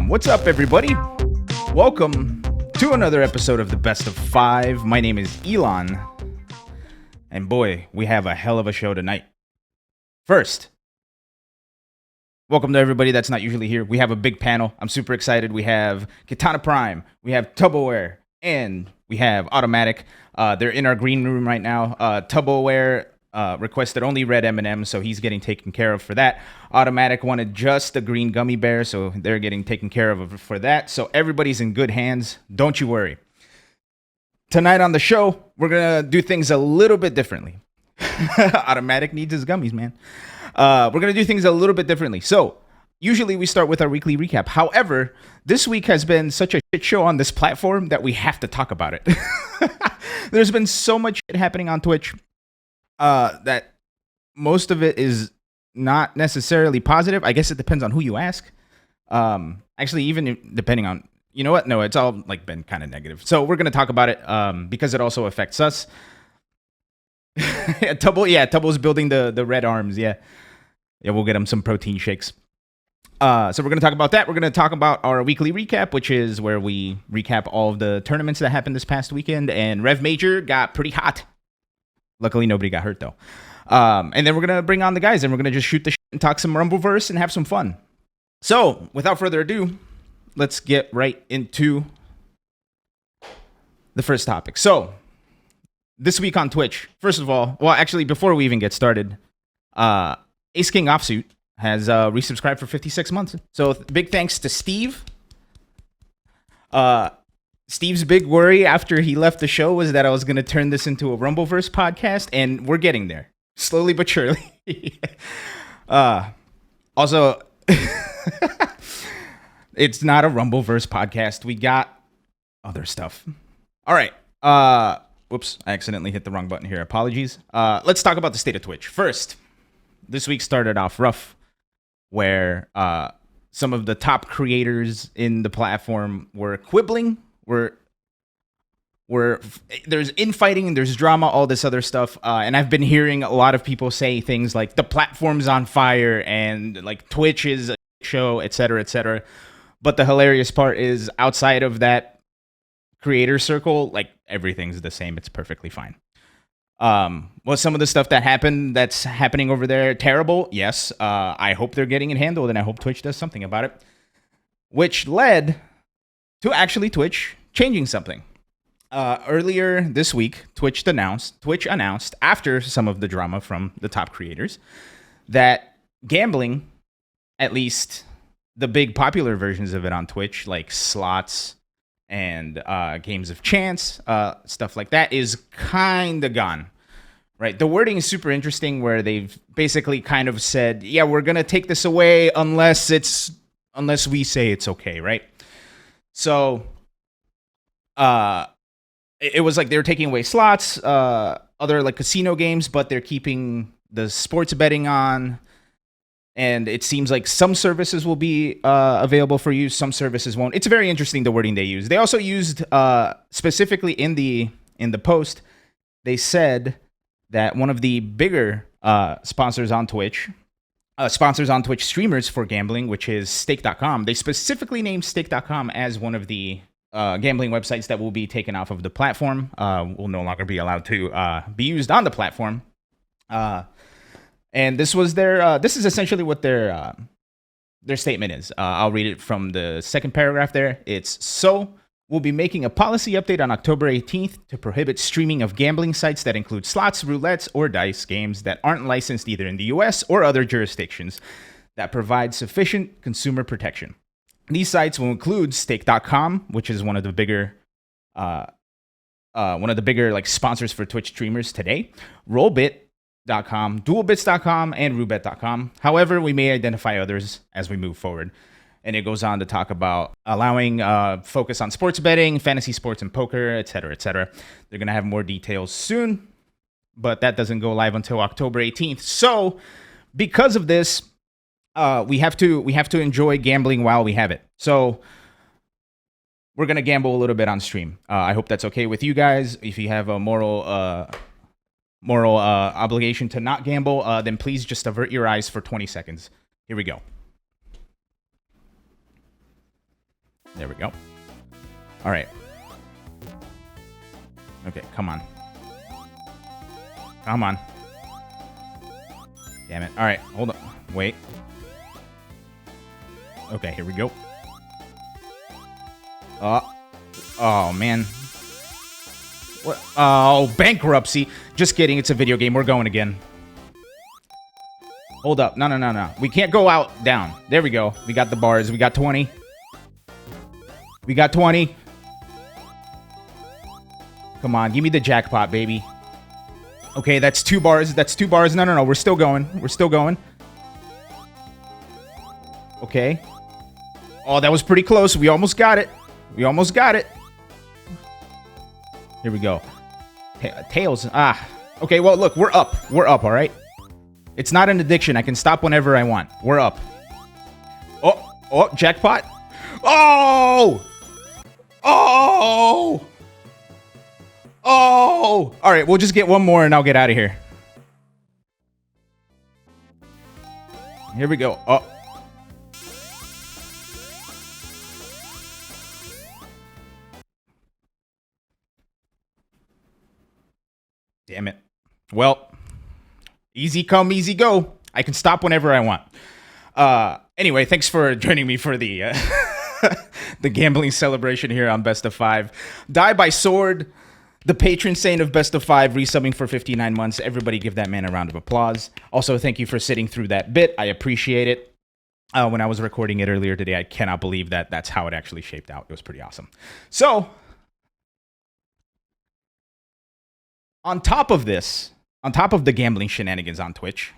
What's up, everybody? Welcome to another episode of the Best of 5. My name is Elon, and boy, we have a hell of a show tonight. First, welcome to everybody that's not usually here. We have a big panel. I'm super excited. We have Katana Prime, we have Tuboware, and we have Automattock. They're in our green room right now. Tuboware requested only red M&Ms, so he's getting taken care of for that. Automattock wanted just the green gummy bear, so they're getting taken care of for that. So everybody's in good hands. Don't you worry. Tonight on the show, we're going to do things a little bit differently. Automattock needs his gummies, man. We're going to do things a little bit differently. So usually we start with our weekly recap. However, this week has been such a shit show on this platform that we have to talk about it. There's been so much shit happening on Twitch. That most of it is not necessarily positive. I guess it depends on who you ask. Actually, even depending on, you know what? No, it's all like been kind of negative. So we're going to talk about it because it also affects us. Tubble's building the red arms. Yeah, we'll get him some protein shakes. So we're going to talk about that. We're going to talk about our weekly recap, which is where we recap all of the tournaments that happened this past weekend. And Rev Major got pretty hot. Luckily, nobody got hurt, though. And then we're going to bring on the guys, and we're going to just shoot the shit and talk some Rumbleverse and have some fun. So, without further ado, let's get right into the first topic. So, this week on Twitch, first of all, well, actually, before we even get started, Ace King Offsuit has resubscribed for 56 months. So, big thanks to Steve. Steve's big worry after he left the show was that I was going to turn this into a Rumbleverse podcast, and we're getting there. Slowly but surely. Also, it's not a Rumbleverse podcast. We got other stuff. All right. Whoops, I accidentally hit the wrong button here. Apologies. Let's talk about the state of Twitch. First, this week started off rough, where some of the top creators in the platform were quibbling. There's infighting, there's drama, all this other stuff, and I've been hearing a lot of people say things like the platform's on fire and like Twitch is a show, etc., etc. But the hilarious part is outside of that creator circle, like everything's the same. It's perfectly fine. Was some of the stuff that's happening over there terrible? Yes. I hope they're getting it handled, and I hope Twitch does something about it, which led to actually Twitch changing something. Earlier this week, Twitch announced, after some of the drama from the top creators, that gambling, at least the big popular versions of it on Twitch, like slots and games of chance, stuff like that, is kind of gone. Right? The wording is super interesting, where they've basically kind of said, yeah, we're going to take this away unless we say it's okay, right? So, it was like they were taking away slots, other like casino games, but they're keeping the sports betting on. And it seems like some services will be available for use, some services won't. It's very interesting, the wording they use. They also used specifically in the post, they said that one of the bigger sponsors on Twitch streamers for gambling, which is stake.com. They specifically named stake.com as one of the gambling websites that will be taken off of the platform, will no longer be allowed to be used on the platform. And this was this is essentially what their statement is. I'll read it from the second paragraph there. We'll be making a policy update on October 18th to prohibit streaming of gambling sites that include slots, roulettes, or dice games that aren't licensed either in the US or other jurisdictions that provide sufficient consumer protection. These sites will include stake.com, which is one of the bigger like sponsors for Twitch streamers today, rollbit.com, dualbits.com, and roulette.com. However, we may identify others as we move forward. And it goes on to talk about allowing focus on sports betting, fantasy sports, and poker, etc., etc. They're going to have more details soon, but that doesn't go live until October 18th. So, because of this, we have to enjoy gambling while we have it. So, we're going to gamble a little bit on stream. I hope that's okay with you guys. If you have a moral obligation to not gamble, then please just avert your eyes for 20 seconds. Here we go. There we go. All right. Okay, come on. Come on. Damn it. All right, hold on. Wait. Okay, here we go. Oh, man. What? Oh, bankruptcy. Just kidding. It's a video game. We're going again. Hold up. No. We can't go out down. There we go. We got the bars. We got 20. We got 20. Come on. Give me the jackpot, baby. Okay, that's 2 bars. That's 2 bars. No. We're still going. We're still going. Okay. Oh, that was pretty close. We almost got it. We almost got it. Here we go. Tails. Okay, well, look. We're up. We're up, all right? It's not an addiction. I can stop whenever I want. We're up. Oh, jackpot. Oh! Oh! Oh! All right, we'll just get one more and I'll get out of here. Here we go. Oh. Damn it. Well, easy come, easy go. I can stop whenever I want. Anyway, thanks for joining me for the the gambling celebration here on Best of 5. Die by Sword, the patron saint of Best of 5, resubbing for 59 months. Everybody give that man a round of applause. Also, thank you for sitting through that bit. I appreciate it. When I was recording it earlier today, I cannot believe that that's how it actually shaped out. It was pretty awesome. So, on top of this, on top of the gambling shenanigans on Twitch,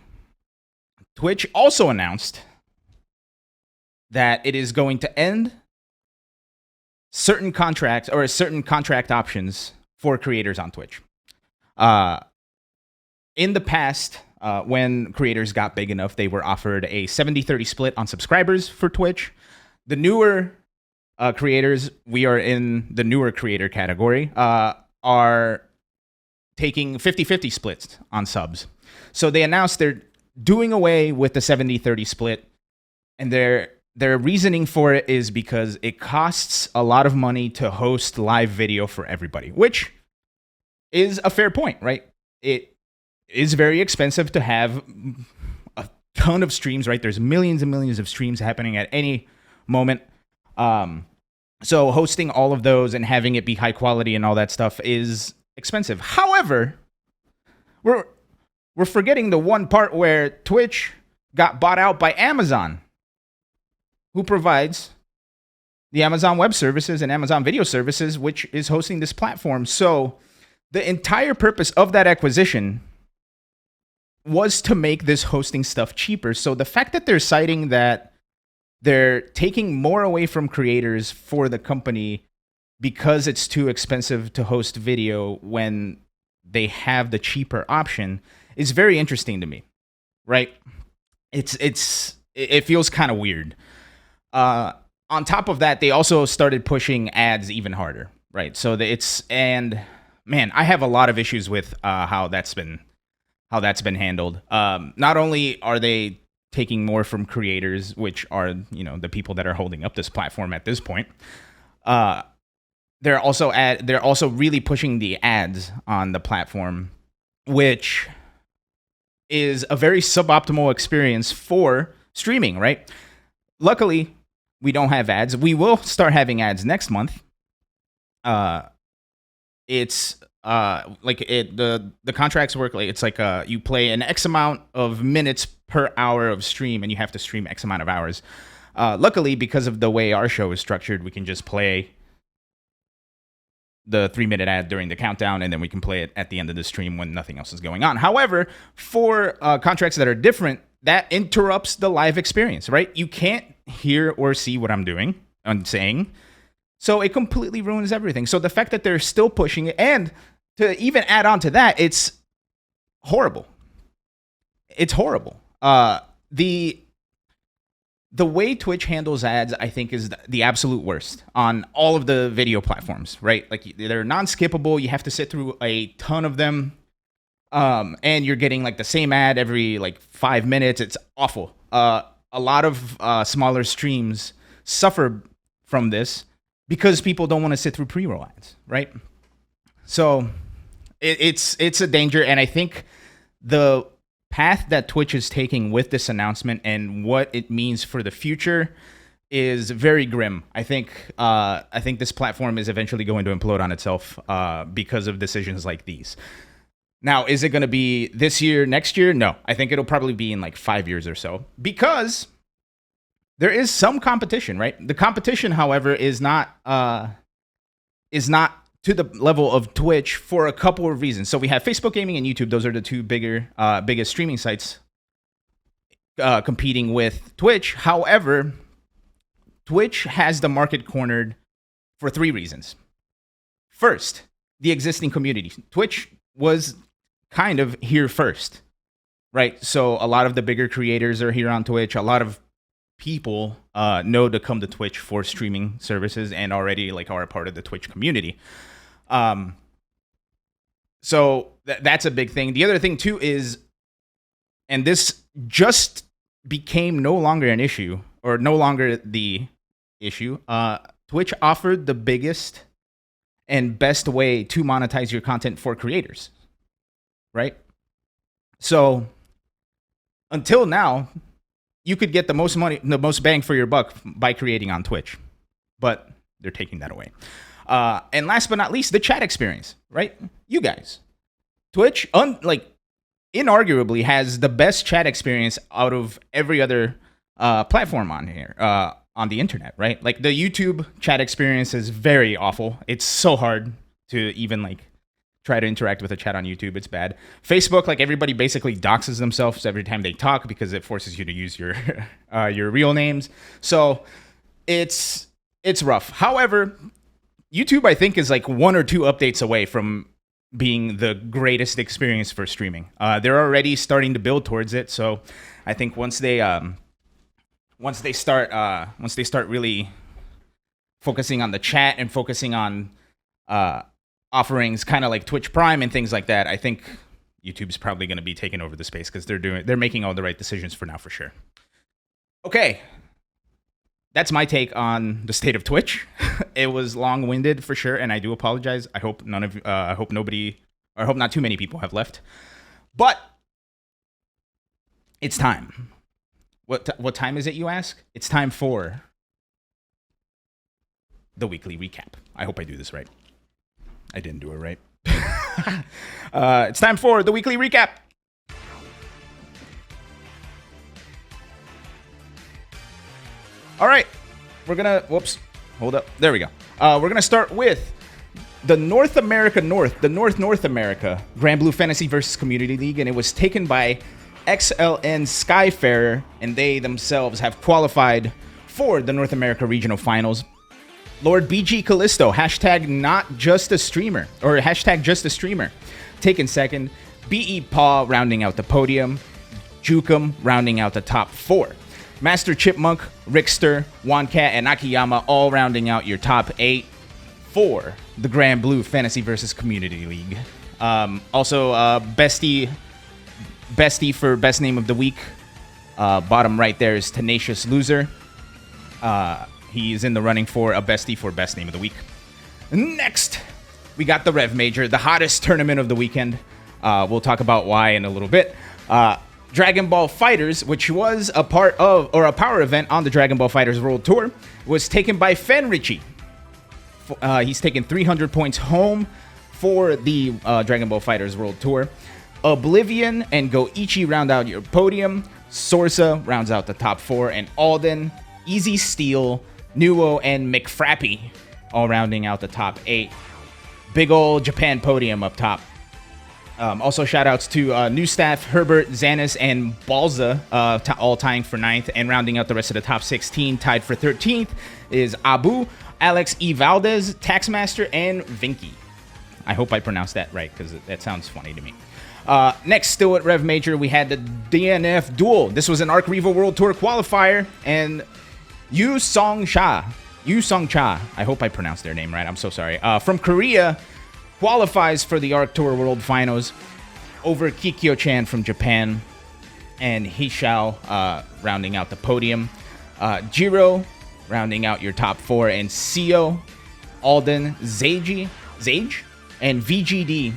Twitch also announced that it is going to end certain contracts or certain contract options for creators on Twitch. In the past, when creators got big enough, they were offered a 70-30 split on subscribers for Twitch. The newer creators, we are in the newer creator category, are taking 50-50 splits on subs. So they announced they're doing away with the 70-30 split, and their reasoning for it is because it costs a lot of money to host live video for everybody, which is a fair point, right? It is very expensive to have a ton of streams, right? There's millions and millions of streams happening at any moment. So hosting all of those and having it be high quality and all that stuff is expensive. However, we're forgetting the one part where Twitch got bought out by Amazon, who provides the Amazon Web Services and Amazon Video Services, which is hosting this platform. So the entire purpose of that acquisition was to make this hosting stuff cheaper. So the fact that they're citing that they're taking more away from creators for the company because it's too expensive to host video when they have the cheaper option is very interesting to me, right? It feels kind of weird. On top of that, they also started pushing ads even harder, right? So man, I have a lot of issues with how that's been handled. Not only are they taking more from creators, which are the people that are holding up this platform at this point, they're also really pushing the ads on the platform, which is a very suboptimal experience for streaming, right? Luckily, we don't have ads. We will start having ads next month. It's the contracts work like it's like you play an X amount of minutes per hour of stream, and you have to stream X amount of hours. Luckily, because of the way our show is structured, we can just play the 3-minute ad during the countdown, and then we can play it at the end of the stream when nothing else is going on. However, for contracts that are different, that interrupts the live experience, right? You can't hear or see what I'm saying. So it completely ruins everything. So the fact that they're still pushing it, and to even add on to that, it's horrible. It's horrible. The way Twitch handles ads, I think, is the absolute worst on all of the video platforms, right? Like, they're non-skippable. You have to sit through a ton of them. And you're getting like the same ad every like 5 minutes. It's awful. A lot of smaller streams suffer from this because people don't want to sit through pre-roll ads, right? So it's a danger, and I think the path that Twitch is taking with this announcement and what it means for the future is very grim. I think this platform is eventually going to implode on itself because of decisions like these. Now, is it going to be this year, next year? No, I think it'll probably be in like 5 years or so, because there is some competition, right? The competition, however, is not to the level of Twitch for a couple of reasons. So we have Facebook Gaming and YouTube. Those are the two biggest streaming sites competing with Twitch. However, Twitch has the market cornered for 3 reasons. First, the existing community. Twitch was kind of here first, right? So a lot of the bigger creators are here on Twitch. A lot of people know to come to Twitch for streaming services and already like are a part of the Twitch community. So that's a big thing. The other thing too is, and this just became no longer an issue, or no longer the issue, Twitch offered the biggest and best way to monetize your content for creators, right? So until now, you could get the most money, the most bang for your buck by creating on Twitch, but they're taking that away. And last but not least, the chat experience, right? You guys, Twitch, inarguably has the best chat experience out of every other platform on here, on the internet, right? Like the YouTube chat experience is very awful. It's so hard to even like try to interact with a chat on YouTube. It's bad. Facebook, like everybody basically doxes themselves every time they talk because it forces you to use your real names. So it's rough. However, YouTube, I think, is like 1 or 2 updates away from being the greatest experience for streaming. They're already starting to build towards it. So I think once they start really focusing on the chat and focusing on offerings kind of like Twitch Prime and things like that, I think YouTube's probably going to be taking over the space because they're making all the right decisions for now, for sure. Okay, that's my take on the state of Twitch. It was long-winded for sure, and I do apologize. I hope not too many people have left, but it's time. What time is it, you ask? It's time for the weekly recap. I hope I do this right. I didn't do it right. It's time for the weekly recap. All right. We're going to... Whoops. Hold up. There we go. We're going to start with the North America Grand Blue Fantasy versus Community League, and it was taken by XLN Skyfarer, and they themselves have qualified for the North America Regional Finals. Lord BG Callisto, hashtag not just a streamer, or hashtag just a streamer, taken second. BE Paw rounding out the podium. Jukum rounding out the top 4. Master Chipmunk, Rickster, Wancat, and Akiyama all rounding out your top 8 for the Grand Blue Fantasy versus Community League. Also, Bestie for Best Name of the Week. Bottom right there is Tenacious Loser. He's in the running for a Bestie for Best Name of the Week. Next, we got the Rev Major, the hottest tournament of the weekend. We'll talk about why in a little bit. Dragon Ball Fighters, which was a part of, or a power event on the Dragon Ball Fighters World Tour, was taken by Fenrichi. He's taken 300 points home for the Dragon Ball Fighters World Tour. Oblivion and Goichi round out your podium. Sorsa rounds out the top 4, and Alden, Easy Steel, Nuo, and McFrappy all rounding out the top 8. Big ol' Japan podium up top. Also, shout-outs to new staff, Herbert, Xanis, and Balza, all tying for 9th, and rounding out the rest of the top 16. Tied for 13th is Abu, Alex E. Valdez, Taxmaster, and Vinky. I hope I pronounced that right, because that sounds funny to me. Next, still at Rev Major, we had the DNF Duel. This was an Arc Revo World Tour qualifier, and Yu Song Cha, I hope I pronounced their name right, I'm so sorry, from Korea, qualifies for the Arc Tour World Finals over Kikyo-chan from Japan, and Hishao rounding out the podium. Jiro rounding out your top 4, and Seo Alden, Zage, and VGD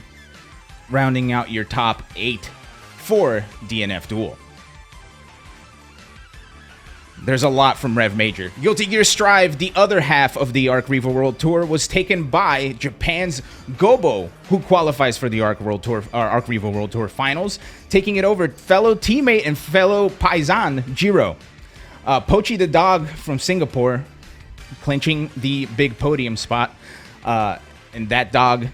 rounding out your top 8 for DNF Duel. There's a lot from Rev Major. Guilty Gear Strive, the other half of the Arc Revo World Tour, was taken by Japan's Gobo, who qualifies for the Arc Revo World Tour finals, taking it over fellow teammate and fellow paisan Jiro. Pochi the Dog from Singapore, clinching the big podium spot. And that dog,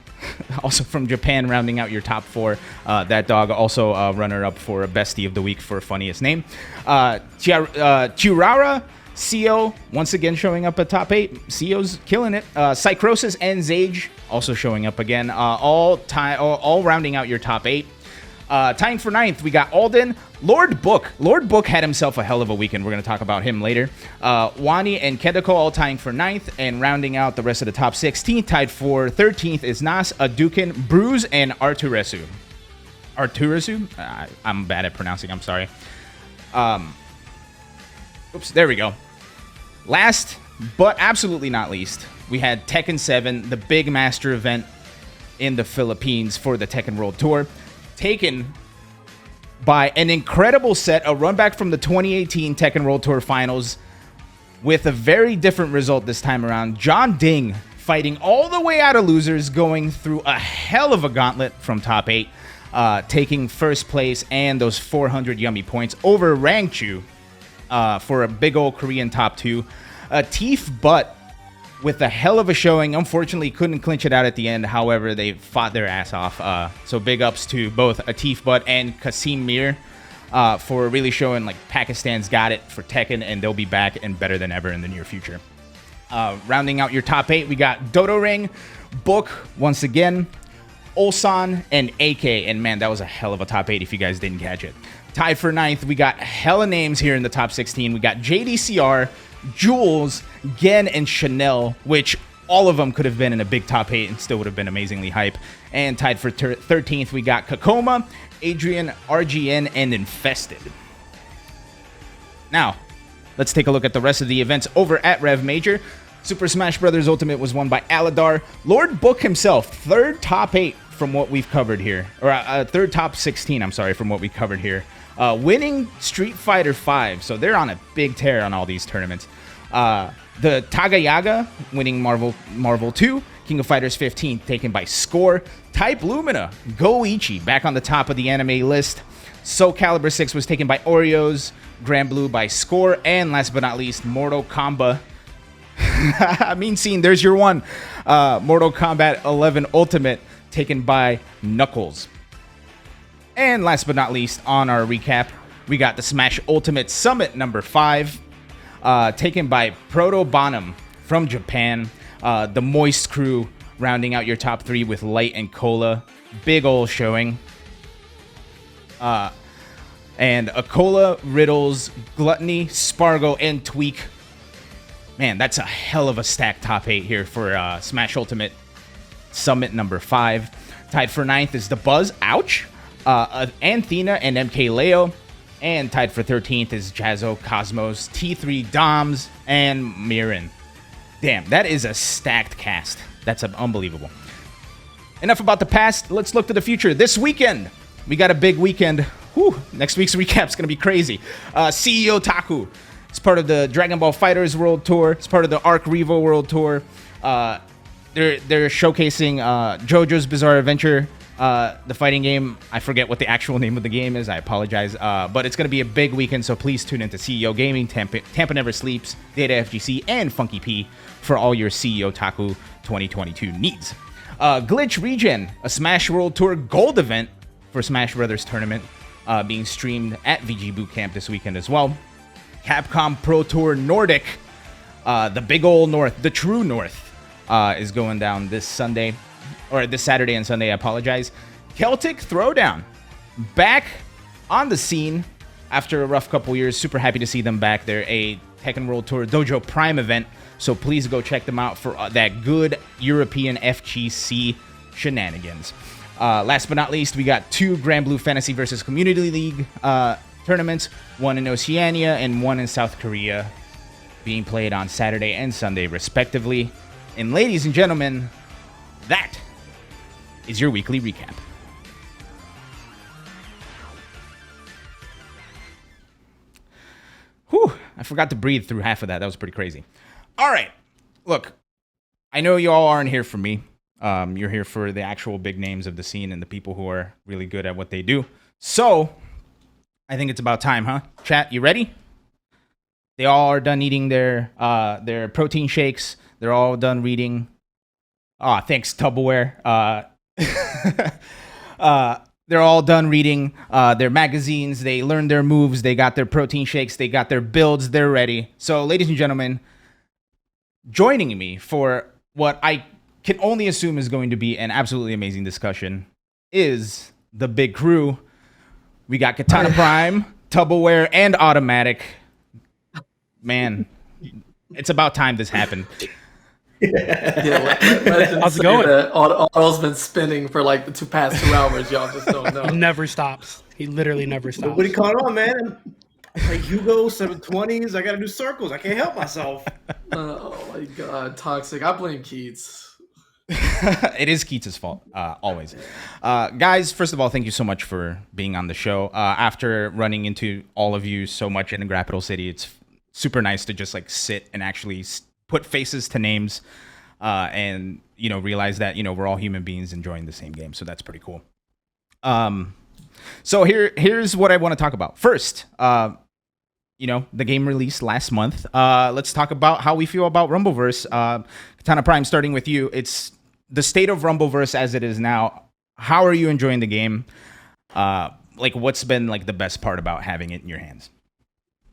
also from Japan, rounding out your top 4. That dog also runner-up for Bestie of the Week for funniest name. Churara, CO, once again showing up at top 8. CO's killing it. Psychrosis and Zage also showing up again. All rounding out your top 8. Tying for 9th, we got Alden. Lord Book. Lord Book had himself a hell of a weekend. We're going to talk about him later. Wani and Kedako all tying for 9th. And rounding out the rest of the top 16, tied for 13th is Nas, Adukin, Bruise, and Arturesu. I'm bad at pronouncing. I'm sorry. Oops, there we go. Last, but absolutely not least, we had Tekken 7, the big master event in the Philippines for the Tekken World Tour. Taken by an incredible set, a run back from the 2018 Tekken World Tour Finals with a very different result this time around. John Ding fighting all the way out of losers, going through a hell of a gauntlet from top 8, taking first place and those 400 yummy points over Rangchu for a big old Korean top 2. Teef Butt with a hell of a showing. Unfortunately, couldn't clinch it out at the end. However, they fought their ass off. So big ups to both Atif Butt and Kasim Mir for really showing like Pakistan's got it for Tekken, and they'll be back and better than ever in the near future. Rounding out your top 8, we got Dodo Ring, Book once again, Ulsan, and AK. And man, that was a hell of a top 8 if you guys didn't catch it. Tied for 9th, we got hella names here in the top 16. We got JDCR, Jules, Gen, and Chanel, which all of them could have been in a big top 8 and still would have been amazingly hype. And tied for 13th, we got Kakoma, Adrian, RGN, and Infested. Now, let's take a look at the rest of the events over at Rev Major. Super Smash Bros. Ultimate was won by Aladar. Lord Book himself, third top 8 from what we've covered here. Or third top 16, I'm sorry, from what we covered here. Winning Street Fighter V, so they're on a big tear on all these tournaments. The Tagayaga winning Marvel 2, King of Fighters 15 taken by Score. Type Lumina, Goichi back on the top of the anime list. Soul Calibur 6 was taken by Oreos, Grand Blue by Score, and last but not least, Mortal Kombat. I mean, scene, there's your one. Mortal Kombat 11 Ultimate taken by Knuckles. And last but not least, on our recap, we got the Smash Ultimate Summit number 5, taken by Proto Bonum from Japan. The Moist crew rounding out your top 3 with Light and Cola. Big ol' showing. And Acola, Riddles, Gluttony, Spargo, and Tweak. Man, that's a hell of a stacked top 8 here for Smash Ultimate Summit number 5. Tied for 9th is the Buzz. Ouch. Anthena and MK Leo. And tied for 13th is Jazzo, Cosmos, T3 Doms, and Mirin. Damn, that is a stacked cast. That's unbelievable. Enough about the past. Let's look to the future. This weekend, we got a big weekend. Whew, next week's recap's going to be crazy. CEO Taku. It's part of the Dragon Ball FighterZ World Tour. It's part of the Arc Revo World Tour. They're showcasing JoJo's Bizarre Adventure, the fighting game. I forget what the actual name of the game is. I apologize. But it's going to be a big weekend, so please tune into CEO Gaming, Tampa Never Sleeps, Data FGC, and Funky P for all your CEO Taku 2022 needs. Glitch Regen, a Smash World Tour Gold event for Smash Brothers Tournament, being streamed at VG Bootcamp this weekend as well. Capcom Pro Tour Nordic, the big old North, the true North, is going down this Sunday, or this Saturday and Sunday, I apologize. Celtic Throwdown, back on the scene after a rough couple years. Super happy to see them back. They're a Tekken World Tour Dojo Prime event, so please go check them out for that good European FGC shenanigans. Last but not least, we got 2 Grand Blue Fantasy vs. Community League tournaments, one in Oceania and one in South Korea, being played on Saturday and Sunday, respectively. And ladies and gentlemen, that is your weekly recap. Whew, I forgot to breathe through half of that. That was pretty crazy. All right, look, I know you all aren't here for me. You're here for the actual big names of the scene and the people who are really good at what they do. So, I think it's about time, huh? Chat, you ready? They all are done eating their protein shakes. They're all done reading. Thanks, Tuboware. They're all done reading their magazines. They learned their moves. They got their protein shakes. They got their builds. They're ready. So, ladies and gentlemen, joining me for what I can only assume is going to be an absolutely amazing discussion is the big crew. We got Katana Prime, Tuboware, and Automattock. Man, it's about time this happened. How's it going? Auto's been spinning for like the past 2 hours. Y'all just don't know. He never stops. He literally never stops. Nobody caught on, man. Like Hugo, 720s. I got to do circles. I can't help myself. Oh my god, toxic. I blame Keats. It is Keats' fault, always. Guys, first of all, thank you so much for being on the show. After running into all of you so much in the Capital City, it's super nice to just like sit and actually put faces to names and, you know, realize that, you know, we're all human beings enjoying the same game. So that's pretty cool. So here's what I want to talk about. First, you know, the game released last month. Let's talk about how we feel about Rumbleverse. Katana Prime, starting with you. It's the state of Rumbleverse as it is now. How are you enjoying the game? Like, what's been like the best part about having it in your hands?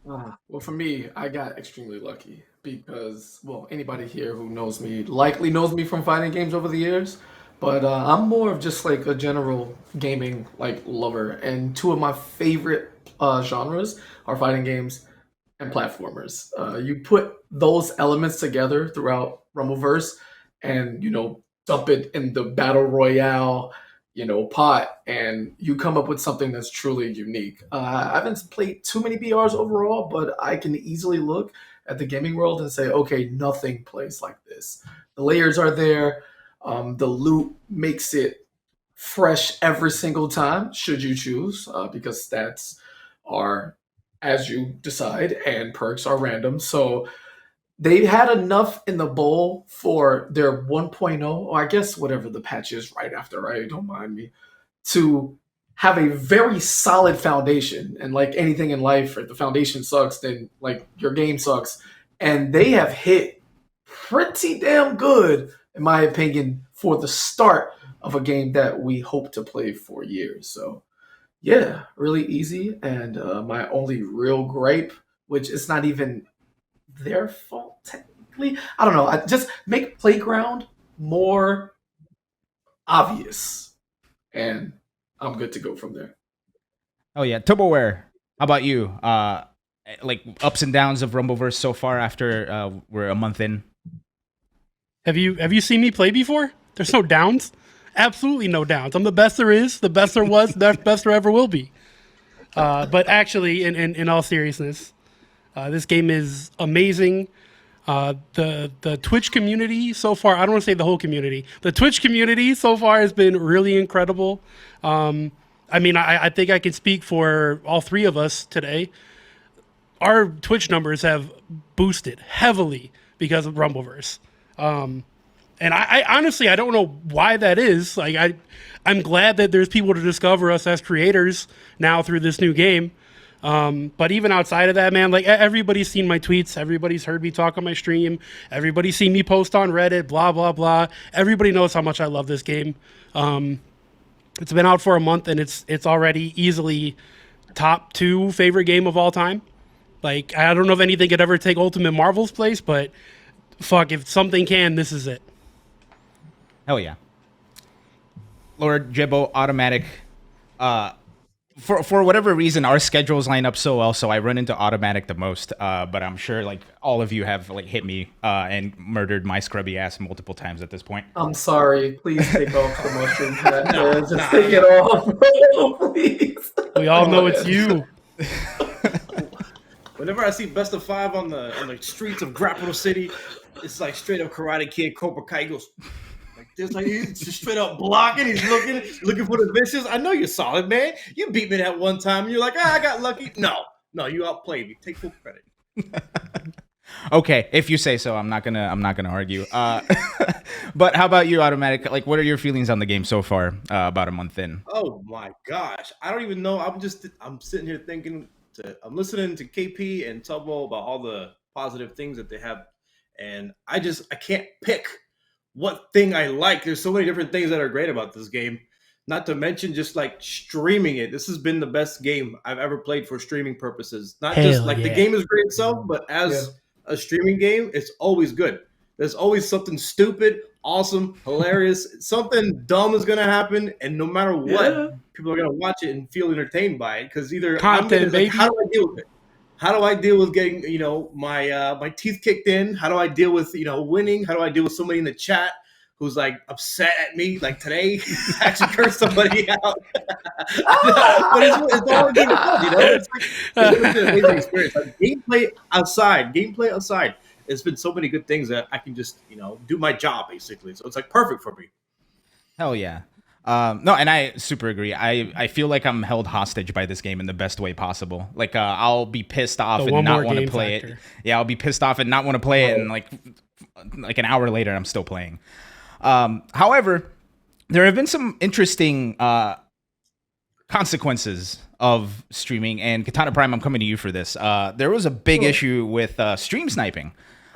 Well, for me, I got extremely lucky because, well, anybody here who knows me likely knows me from fighting games over the years. But I'm more of just like a general gaming like lover, and two of my favorite genres are fighting games and platformers. You put those elements together throughout Rumbleverse, and you know, dump it in the battle royale, you know, pot, and you come up with something that's truly unique. I haven't played too many BRs overall, but I can easily look at the gaming world and say, okay, nothing plays like this. The layers are there. The loot makes it fresh every single time, should you choose, because stats are as you decide and perks are random. So they had enough in the bowl for their 1.0, or I guess whatever the patch is right after, right? Don't mind me, to have a very solid foundation. And like anything in life, if the foundation sucks, then like your game sucks. And they have hit pretty damn good, in my opinion, for the start of a game that we hope to play for years. So yeah, really easy. And my only real gripe, which is not even their fault technically, I don't know, I just make Playground more obvious, and I'm good to go from there. Oh yeah, Tuboware. How about you? Like ups and downs of Rumbleverse so far after we're a month in. Have you seen me play before? There's no downs. Absolutely no downs. I'm the best there is, the best there was, the best there ever will be. But actually, in all seriousness, this game is amazing. The Twitch community so far, I don't want to say the whole community. The Twitch community so far has been really incredible. I mean, I think I can speak for all three of us today. Our Twitch numbers have boosted heavily because of Rumbleverse. And I honestly, I don't know why that is. Like, I'm glad that there's people to discover us as creators now through this new game. But even outside of that, man, like everybody's seen my tweets. Everybody's heard me talk on my stream. Everybody's seen me post on Reddit, blah, blah, blah. Everybody knows how much I love this game. It's been out for a month and it's already easily top 2 favorite game of all time. Like, I don't know if anything could ever take Ultimate Marvel's place, but fuck, if something can, this is it. Hell yeah. Lord Jibbo, Automattock. For whatever reason, our schedules line up so well, so I run into Automattock the most. But I'm sure like all of you have like hit me and murdered my scrubby ass multiple times at this point. I'm sorry. Please take off the mushroom hat. Just take it off, please. We all know it's you. Whenever I see Best of 5 on the streets of Capital City, it's like straight up Karate Kid, Cobra Kai. He goes like this, like he's just straight up blocking. He's looking for the vicious. I know you're solid, man. You beat me that one time. And you're like, I got lucky. No, you outplayed me. Take full credit. Okay, if you say so, I'm not gonna argue. But how about you, Automattock? Like, what are your feelings on the game so far? About a month in. Oh my gosh, I don't even know. I'm sitting here thinking. I'm listening to KP and Tubbo about all the positive things that they have, and I can't pick what thing I like. There's so many different things that are great about this game. Not to mention just like streaming it. This has been the best game I've ever played for streaming purposes. Not just Hell like the yeah. game is great itself, but as a streaming game, it's always good. There's always something stupid, awesome, hilarious. Something dumb is gonna happen, and no matter what, people are gonna watch it and feel entertained by it. Because either Content, baby. how do I deal with it? How do I deal with getting my my teeth kicked in? How do I deal with winning? How do I deal with somebody in the chat who's like upset at me? Like today, I actually cursed somebody out. But it's all good fun, It's been an amazing experience. Like, gameplay outside. It's been so many good things that I can just do my job basically. So it's like perfect for me. Hell yeah. No, and I super agree. I feel like I'm held hostage by this game in the best way possible. Like, I'll be pissed off and not want to play it. Yeah, I'll be pissed off and not want to play it, and like an hour later, I'm still playing. However, there have been some interesting consequences of streaming, and Katana Prime, I'm coming to you for this. There was a big issue with stream sniping.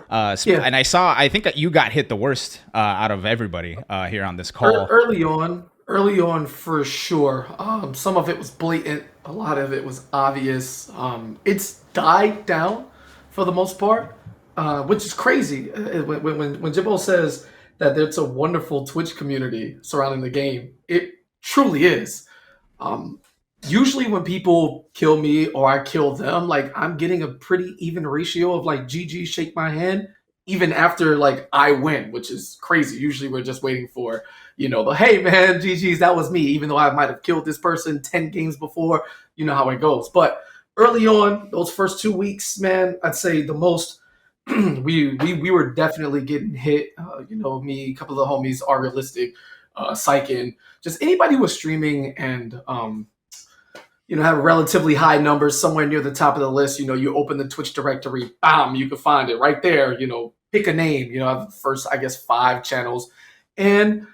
And I think that you got hit the worst out of everybody here on this call. Early on for sure. Some of it was blatant. A lot of it was obvious. It's died down for the most part, which is crazy. When Jimbo says that there's a wonderful Twitch community surrounding the game, it truly is. Usually when people kill me or I kill them, like I'm getting a pretty even ratio of like GG shake my hand, even after like I win, which is crazy. Usually we're just waiting for, the hey man, GG's, that was me, even though I might have killed this person 10 games before, you know how it goes. But early on, those first 2 weeks, man, I'd say the most we were definitely getting hit. Me, a couple of the homies are realistic, Psykin, just anybody who was streaming and have relatively high numbers somewhere near the top of the list. You open the Twitch directory, bam, you can find it right there. Pick a name. I have the first, I guess, 5 channels. And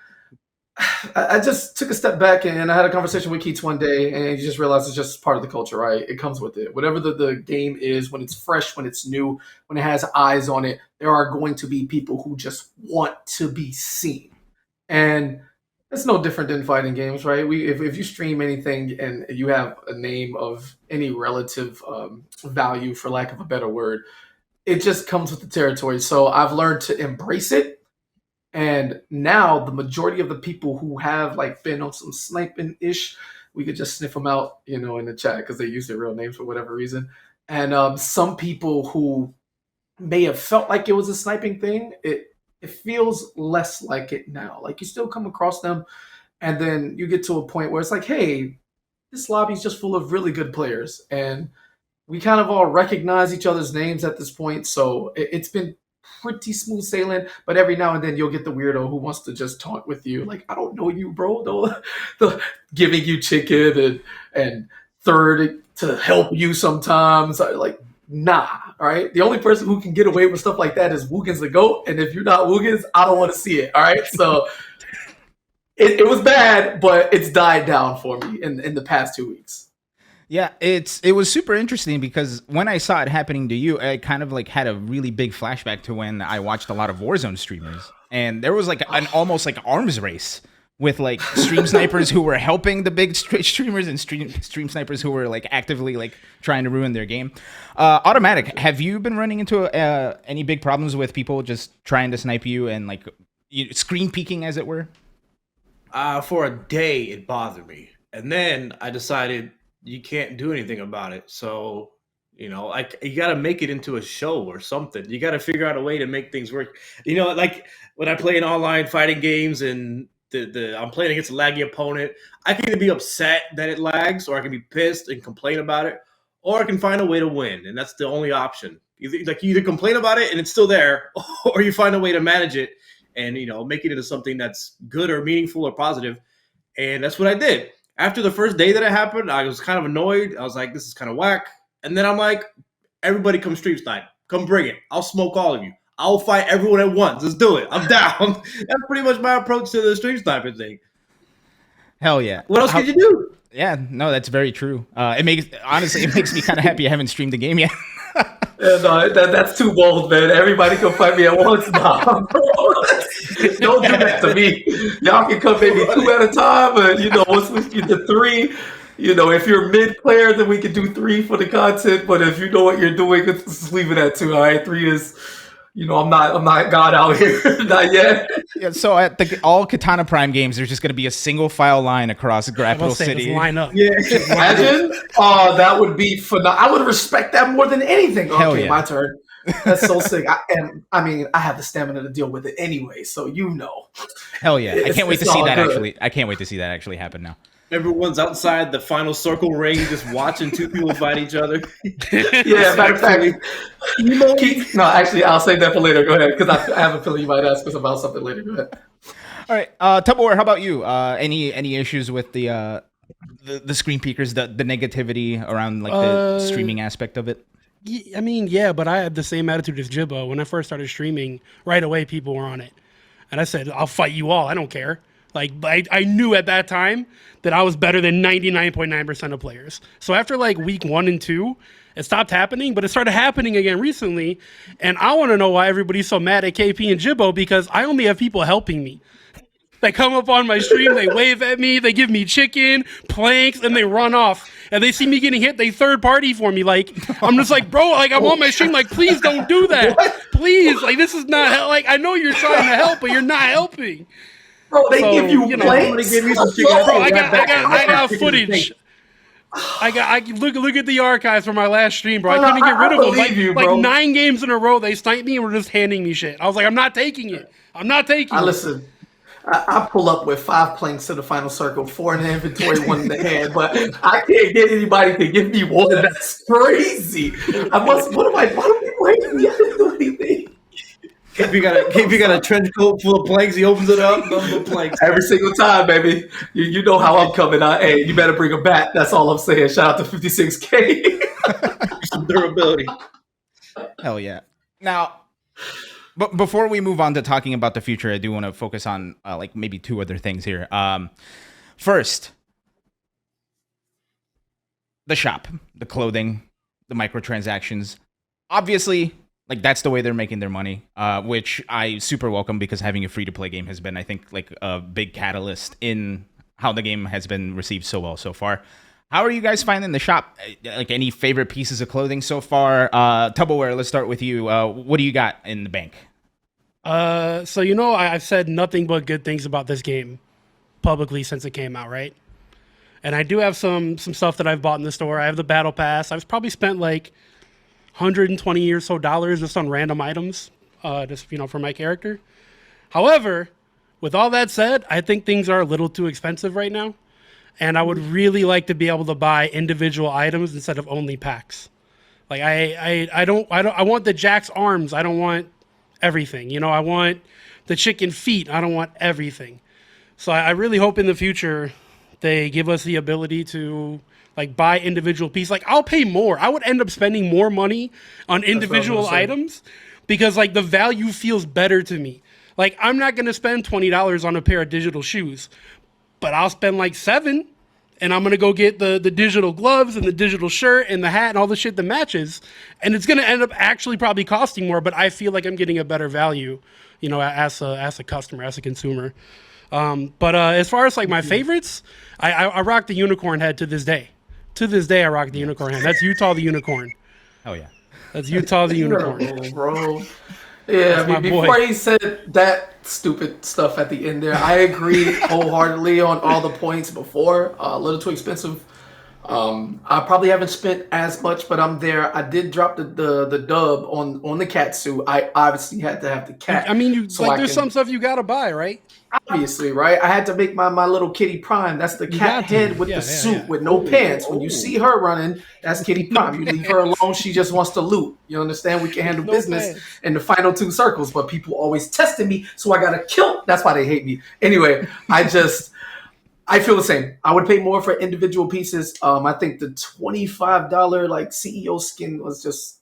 I just took a step back and I had a conversation with Keats one day, and you just realize it's just part of the culture, right? It comes with it. Whatever the game is, when it's fresh, when it's new, when it has eyes on it, there are going to be people who just want to be seen. And it's no different than fighting games, right? If you stream anything and you have a name of any relative value, for lack of a better word, it just comes with the territory. So I've learned to embrace it. And now the majority of the people who have like been on some sniping-ish, we could just sniff them out, in the chat because they use their real names for whatever reason. And some people who may have felt like it was a sniping thing, it feels less like it now. Like you still come across them, and then you get to a point where it's like, hey, this lobby's just full of really good players, and we kind of all recognize each other's names at this point. So it's been pretty smooth sailing, but every now and then you'll get the weirdo who wants to just taunt with you, like, I don't know you, bro. The giving you chicken and third to help you sometimes. Like, nah, all right? The only person who can get away with stuff like that is Woogans the GOAT, and if you're not Woogans, I don't want to see it, all right? So it was bad, but it's died down for me in the past 2 weeks. Yeah, it was super interesting because when I saw it happening to you, I kind of like had a really big flashback to when I watched a lot of Warzone streamers, and there was like an almost like arms race with like stream snipers who were helping the big streamers and stream snipers who were like actively like trying to ruin their game. Automattock, have you been running into any big problems with people just trying to snipe you and like screen peeking, as it were? For a day, it bothered me, and then I decided you can't do anything about it. So, you got to make it into a show or something. You got to figure out a way to make things work. Like when I play in online fighting games and I'm playing against a laggy opponent, I can either be upset that it lags, or I can be pissed and complain about it, or I can find a way to win. And that's the only option. You either complain about it and it's still there, or you find a way to manage it and make it into something that's good or meaningful or positive. And that's what I did. After the first day that it happened, I was kind of annoyed. I was like, this is kind of whack. And then I'm like, everybody come stream snipe. Come bring it. I'll smoke all of you. I'll fight everyone at once. Let's do it. I'm down. That's pretty much my approach to the stream sniping thing. Hell yeah. What else could you do? Yeah, no, that's very true. It makes me kind of happy I haven't streamed the game yet. Yeah, no, that's too bold, man. Everybody can fight me at once now. Don't do that to me. Y'all can come maybe 2 at a time, but we'll switch you to 3. If you're mid player, then we can do 3 for the content. But if you know what you're doing, just leave it at 2. All right, 3 is. I'm not God out here, not yet. Yeah, so at all Katana Prime games, there's just going to be a single file line across Grapple City. Line up. Yeah, imagine. Oh, that would be phenomenal. I would respect that more than anything. Hell Okay, yeah. my turn. That's so sick. I have the stamina to deal with it anyway, so Hell yeah! I can't wait to see that good. I can't wait to see that actually happen now. Everyone's outside the final circle ring, just watching 2 people fight each other. Yeah, matter of fact. No, actually, I'll save that for later. Go ahead, because I have a feeling you might ask us about something later. Go ahead. All right, Tuboware, how about you? Any issues with the screen peekers, the negativity around the streaming aspect of it? I mean, yeah, but I had the same attitude as Jibbo. When I first started streaming, right away people were on it. And I said, I'll fight you all. I don't care. Like, I knew at that time that I was better than 99.9% of players. So after week 1 and 2, it stopped happening, but it started happening again recently. And I want to know why everybody's so mad at KP and Jibbo, because I only have people helping me. They come up on my stream, they wave at me, they give me chicken, planks, and they run off. And they see me getting hit, they third party for me. I'm just like, bro, I'm on my stream, please don't do that. What? Please, this is not I know you're trying to help, but you're not helping. Bro, they give you planks? Give me some chicken. Bro, I got footage. Look at the archives from my last stream, bro. I couldn't get rid of them. 9 games in a row, they sniped me and were just handing me shit. I was like, I'm not taking it. Listen. I pull up with 5 planks to the final circle, 4 in the inventory, 1 in the hand, but I can't get anybody to give me 1. That's crazy. Why do people hate me? I didn't do anything. If you got a trench coat full of planks, he opens it up, nothing but planks. Every single time, baby. You know how I'm coming. Hey, you better bring a bat. That's all I'm saying. Shout out to 56K. Some durability. Hell yeah. Now, but before we move on to talking about the future, I do want to focus on maybe 2 other things here. First, the shop, the clothing, the microtransactions. Obviously, that's the way they're making their money, which I super welcome, because having a free-to-play game has been, I think, a big catalyst in how the game has been received so well so far. How are you guys finding the shop? Any favorite pieces of clothing so far? Tuboware, let's start with you. What do you got in the bank? So I've said nothing but good things about this game publicly since it came out, right? And I do have some stuff that I've bought in the store. I have the battle pass. I've probably spent $120 or so just on random items, for my character. However, with all that said, I think things are a little too expensive right now. And I would really like to be able to buy individual items instead of only packs. I want the Jack's arms. I don't want everything. I want the chicken feet. I don't want everything. So I really hope in the future they give us the ability to buy individual pieces. I'll pay more. I would end up spending more money on individual items because the value feels better to me. I'm not going to spend $20 on a pair of digital shoes, but I'll spend $7, and I'm going to go get the digital gloves and the digital shirt and the hat and all the shit that matches. And it's going to end up actually probably costing more, but I feel like I'm getting a better value, as a customer, as a consumer. But as far as my favorites, I rock the unicorn head to this day. To this day, I rock the unicorn head. That's Utah the unicorn. Oh yeah, that's Utah the unicorn, bro. Yeah, before he said that stupid stuff at the end there, I agree wholeheartedly on all the points before. A little too expensive I probably haven't spent as much, but I'm there. I did drop the dub on the cat suit. I obviously had to have the cat. I mean, you so like there's some stuff you gotta buy, right? obviously, right? I had to make my little Kitty Prime. That's the You cat got to. head with Yeah, the yeah, suit yeah. with no pants. When you see her running, that's Kitty Prime. You leave her alone, she just wants to loot. You understand? We can handle No business pants. in the final 2 circles, but people always testing me, so I gotta kill. That's why they hate me. Anyway, I feel the same. I would pay more for individual pieces. I think the $25 like CEO skin was just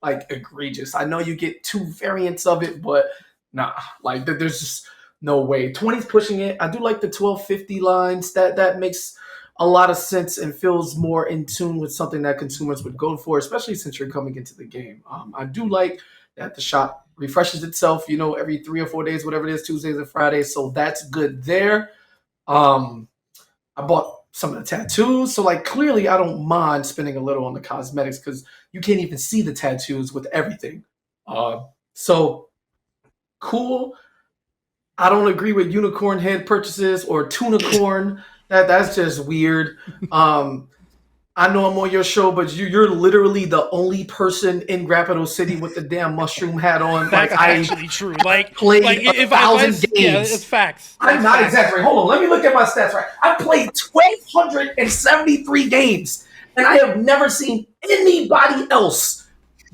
like egregious. I know you get 2 variants of it, but nah, like there's just no way. 20's pushing it. I do like the 1250 lines. That makes a lot of sense and feels more in tune with something that consumers would go for, especially since you're coming into the game. I do like that the shop refreshes itself, every 3 or 4 days, whatever it is, Tuesdays and Fridays. So that's good there. Um, I bought some of the tattoos, so like clearly I don't mind spending a little on the cosmetics because you can't even see the tattoos with everything. So cool. I don't agree with unicorn head purchases or tuna corn. That's just weird. I know I'm on your show, but you're literally the only person in Rapido City with the damn mushroom hat on. That's Like I actually true. Like played if 1,000 games. Yeah, it's facts. I'm not exaggerating. Hold on, let me look at my stats. Right, I played 1,273 games, and I have never seen anybody else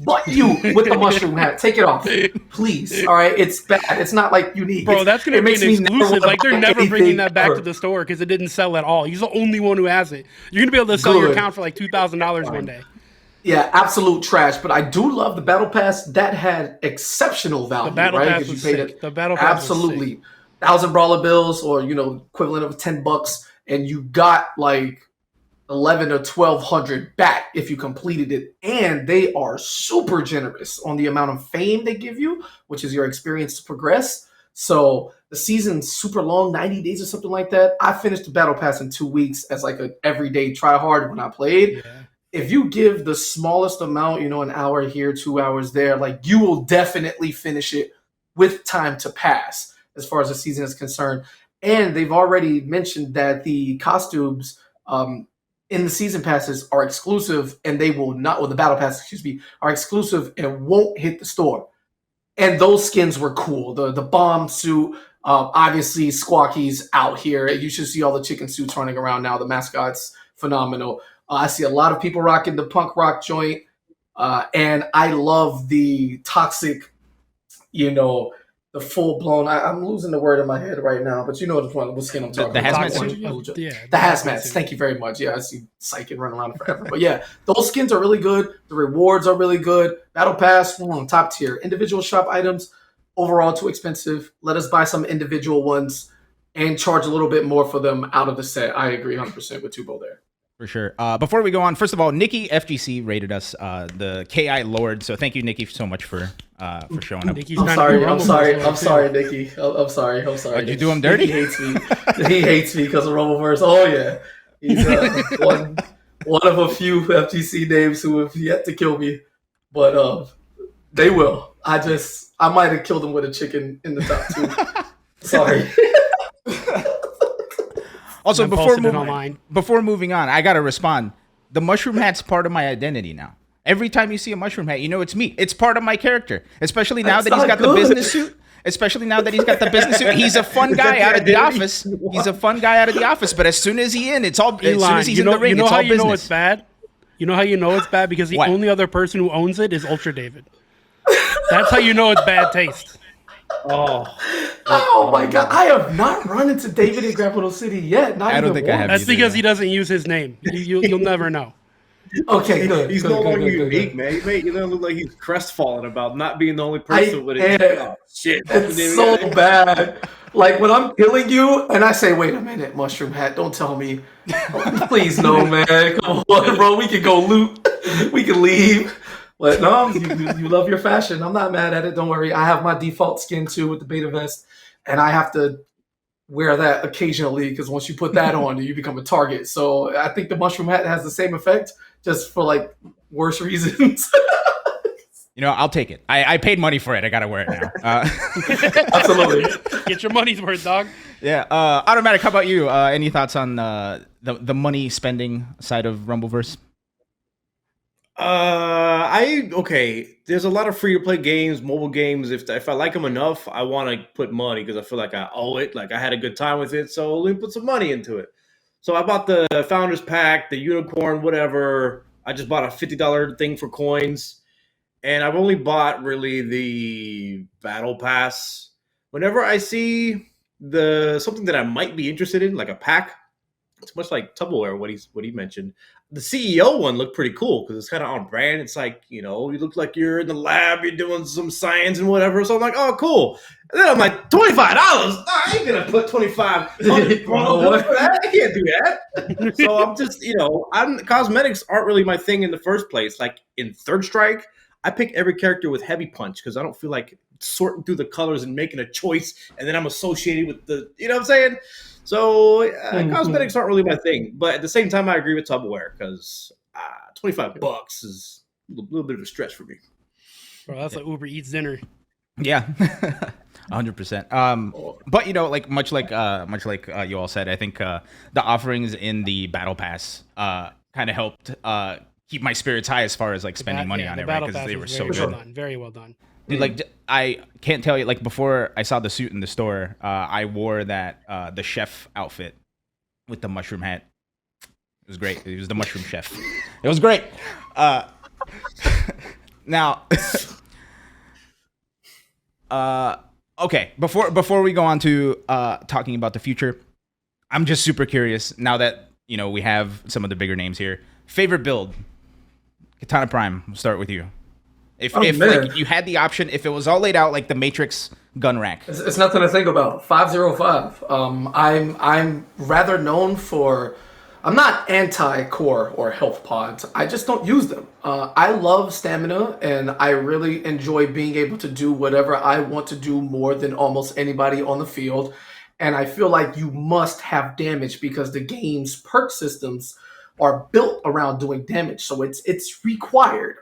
but you with the mushroom hat. Take it off, please. All right, it's bad. It's not like unique. Bro, that's gonna it be makes an me never exclusive. wanna Like they're buy never bringing anything that back ever. to the store because it didn't sell at all. He's the only one who has it. You're gonna be able to sell your Good. account for like $2,000 one day. Yeah, absolute trash. But I do love the battle pass. That had exceptional value, The battle right? pass 'Cause was you paid sick. it The battle pass was sick. absolutely 1,000 brawler bills, or equivalent of $10, and you got like 11 or 1,200 back if you completed it. And they are super generous on the amount of fame they give you, which is your experience to progress. So the season's super long, 90 days or something like that. I finished the battle pass in 2 weeks as like an everyday try hard when I played. Yeah. If you give the smallest amount, an hour here, 2 hours there, like you will definitely finish it with time to pass as far as the season is concerned. And they've already mentioned that the costumes in the season passes are exclusive, and they will not, or the battle pass, excuse me, are exclusive and won't hit the store. And those skins were cool. The bomb suit, obviously Squawky's out here. You should see all the chicken suits running around now. The mascot's phenomenal. I see a lot of people rocking the punk rock joint, and I love the toxic, the full blown. I'm losing the word in my head right now, but you know what skin I'm talking The about. hazmat suit? Yeah, The hazmats. Thank you very much. Yeah, I see Psychic running around forever. But yeah, those skins are really good. The rewards are really good. Battle Pass, top tier. Individual shop items, overall too expensive. Let us buy some individual ones and charge a little bit more for them out of the set. I agree 100% with Tubo there. For sure. Before we go on, first of all, Nikki FGC rated us the KI Lord. So thank you, Nikki, so much for showing up. Nikki's I'm trying to sorry. be I'm Rumbleverse sorry. Lord, I'm too. sorry, Nikki. I'm sorry. Did you do him dirty? He hates me. He hates me because of Rumbleverse. Oh yeah, he's one of a few FGC names who have yet to kill me, but they will. I might have killed him with a chicken in the top 2. Sorry. Also, And before posted it online. moving on, I gotta respond. The mushroom hat's part of my identity now. Every time you see a mushroom hat, it's me. It's part of my character, especially now That's that he's got not the good. business suit. Especially now that he's got the business suit. He's a fun guy out of the office. He's a fun guy out of the office. But as soon as he's in, as soon Elon, as he's in the ring, you know it's how all you know it's business. bad? You know how you know it's bad? Because the What? only other person who owns it is Ultra David. That's how you know it's bad taste. Oh my god! I have not run into David in Capital City yet. Not I don't even think I have once. That's because he doesn't use his name. You'll never know. Okay, good. He's good, no good, longer good, good, unique, good. man. He made look like he's crestfallen about not being the only person with it. am. Oh, shit. It's so bad. Like when I'm killing you and I say, "Wait a minute, mushroom hat, don't tell me." Please, no, man. Come on, bro. We can go loot. We can leave. But no, you love your fashion. I'm not mad at it. Don't worry. I have my default skin too with the beta vest, and I have to wear that occasionally because once you put that on, you become a target. So I think the mushroom hat has the same effect, just for like worse reasons. I'll take it. I paid money for it. I gotta wear it now. Absolutely. Get your money's worth, dog. Yeah. Automattock, how about you? Any thoughts on the money spending side of Rumbleverse? Okay. There's a lot of free to play games, mobile games. If I like them enough, I want to put money because I feel like I owe it. Like I had a good time with it, so let me put some money into it. So I bought the Founders Pack, the Unicorn, whatever. I just bought a $50 thing for coins, and I've only bought really the Battle Pass. Whenever I see the something that I might be interested in, like a pack, it's much like Tuboware, what he mentioned. The CEO one looked pretty cool because it's kind of on brand. It's like, you look like you're in the lab, you're doing some science and whatever. So I'm like, oh, cool. And then I'm like, $25? I ain't gonna put 25 for that. I can't do that. So I'm just, cosmetics aren't really my thing in the first place. Like in Third Strike, I pick every character with heavy punch because I don't feel like sorting through the colors and making a choice, and then I'm associated with the, you know what I'm saying? So cosmetics aren't really my thing, but at the same time, I agree with Tuboware because $25 is a little bit of a stretch for me. Bro, that's like Uber Eats dinner. Yeah, 100%. But like much like you all said, I think the offerings in the Battle Pass kind of helped keep my spirits high as far as like spending money on it, right? Because they were so good. Very well done. Dude, like I can't tell you, like before I saw the suit in the store, I wore that the chef outfit with the mushroom hat. It was great. It was the mushroom chef. It was great. Now, okay. Before we go on to talking about the future, I'm just super curious now that we have some of the bigger names here. Favorite build, Katana Prime. We'll start with you. If like you had the option, if it was all laid out like the Matrix gun rack, it's nothing to think about. 505. I'm rather known for. I'm not anti-core or health pods. I just don't use them. I love stamina, and I really enjoy being able to do whatever I want to do more than almost anybody on the field. And I feel like you must have damage because the game's perk systems are built around doing damage, so it's required.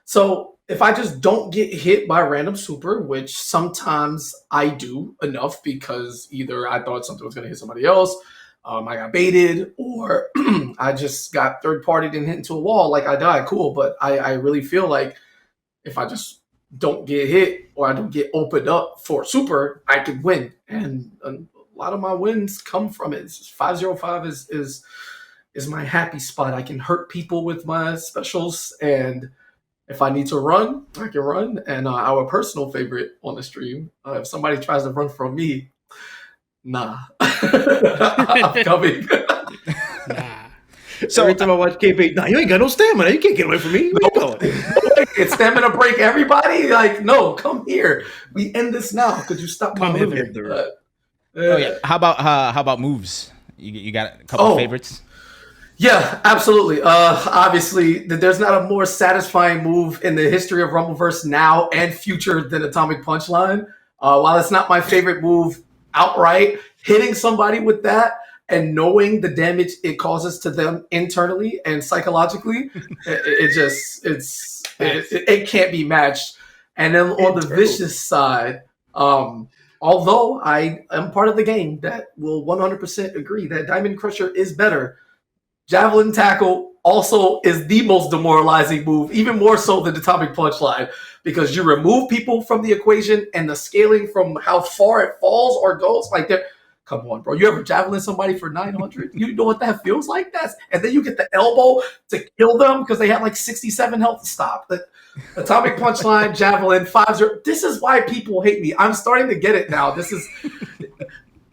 So if I just don't get hit by random super, which sometimes I do enough because either I thought something was going to hit somebody else, I got baited, or I just got third-partied and hit into a wall, like I died, cool. But I really feel like if I just don't get hit or I don't get opened up for super, I could win. And a lot of my wins come from it. It's just 505 is my happy spot. I can hurt people with my specials, and if I need to run, I can run. And our personal favorite on the stream, if somebody tries to run from me, nah. I'm coming. Nah. So every time I watch KP, nah, you ain't got no stamina. You can't get away from me. Where you going? It's stamina break everybody? Like, no, come here. We end this now. Could you stop Come moving? hither. Oh yeah. How about moves? You got a couple favorites? Yeah, absolutely. Obviously, there's not a more satisfying move in the history of Rumbleverse now and future than Atomic Punchline. While it's not my favorite move outright, hitting somebody with that and knowing the damage it causes to them internally and psychologically, it can't be matched. And then on the vicious side, although I am part of the game that will 100% agree that Diamond Crusher is better, Javelin Tackle also is the most demoralizing move, even more so than the Atomic Punchline, because you remove people from the equation and the scaling from how far it falls or goes. Like, come on, bro. You ever javelin somebody for 900? You know what that feels like? And then you get the elbow to kill them because they have like 67 health to stop. The Atomic Punchline, Javelin, 5-0. This is why people hate me. I'm starting to get it now.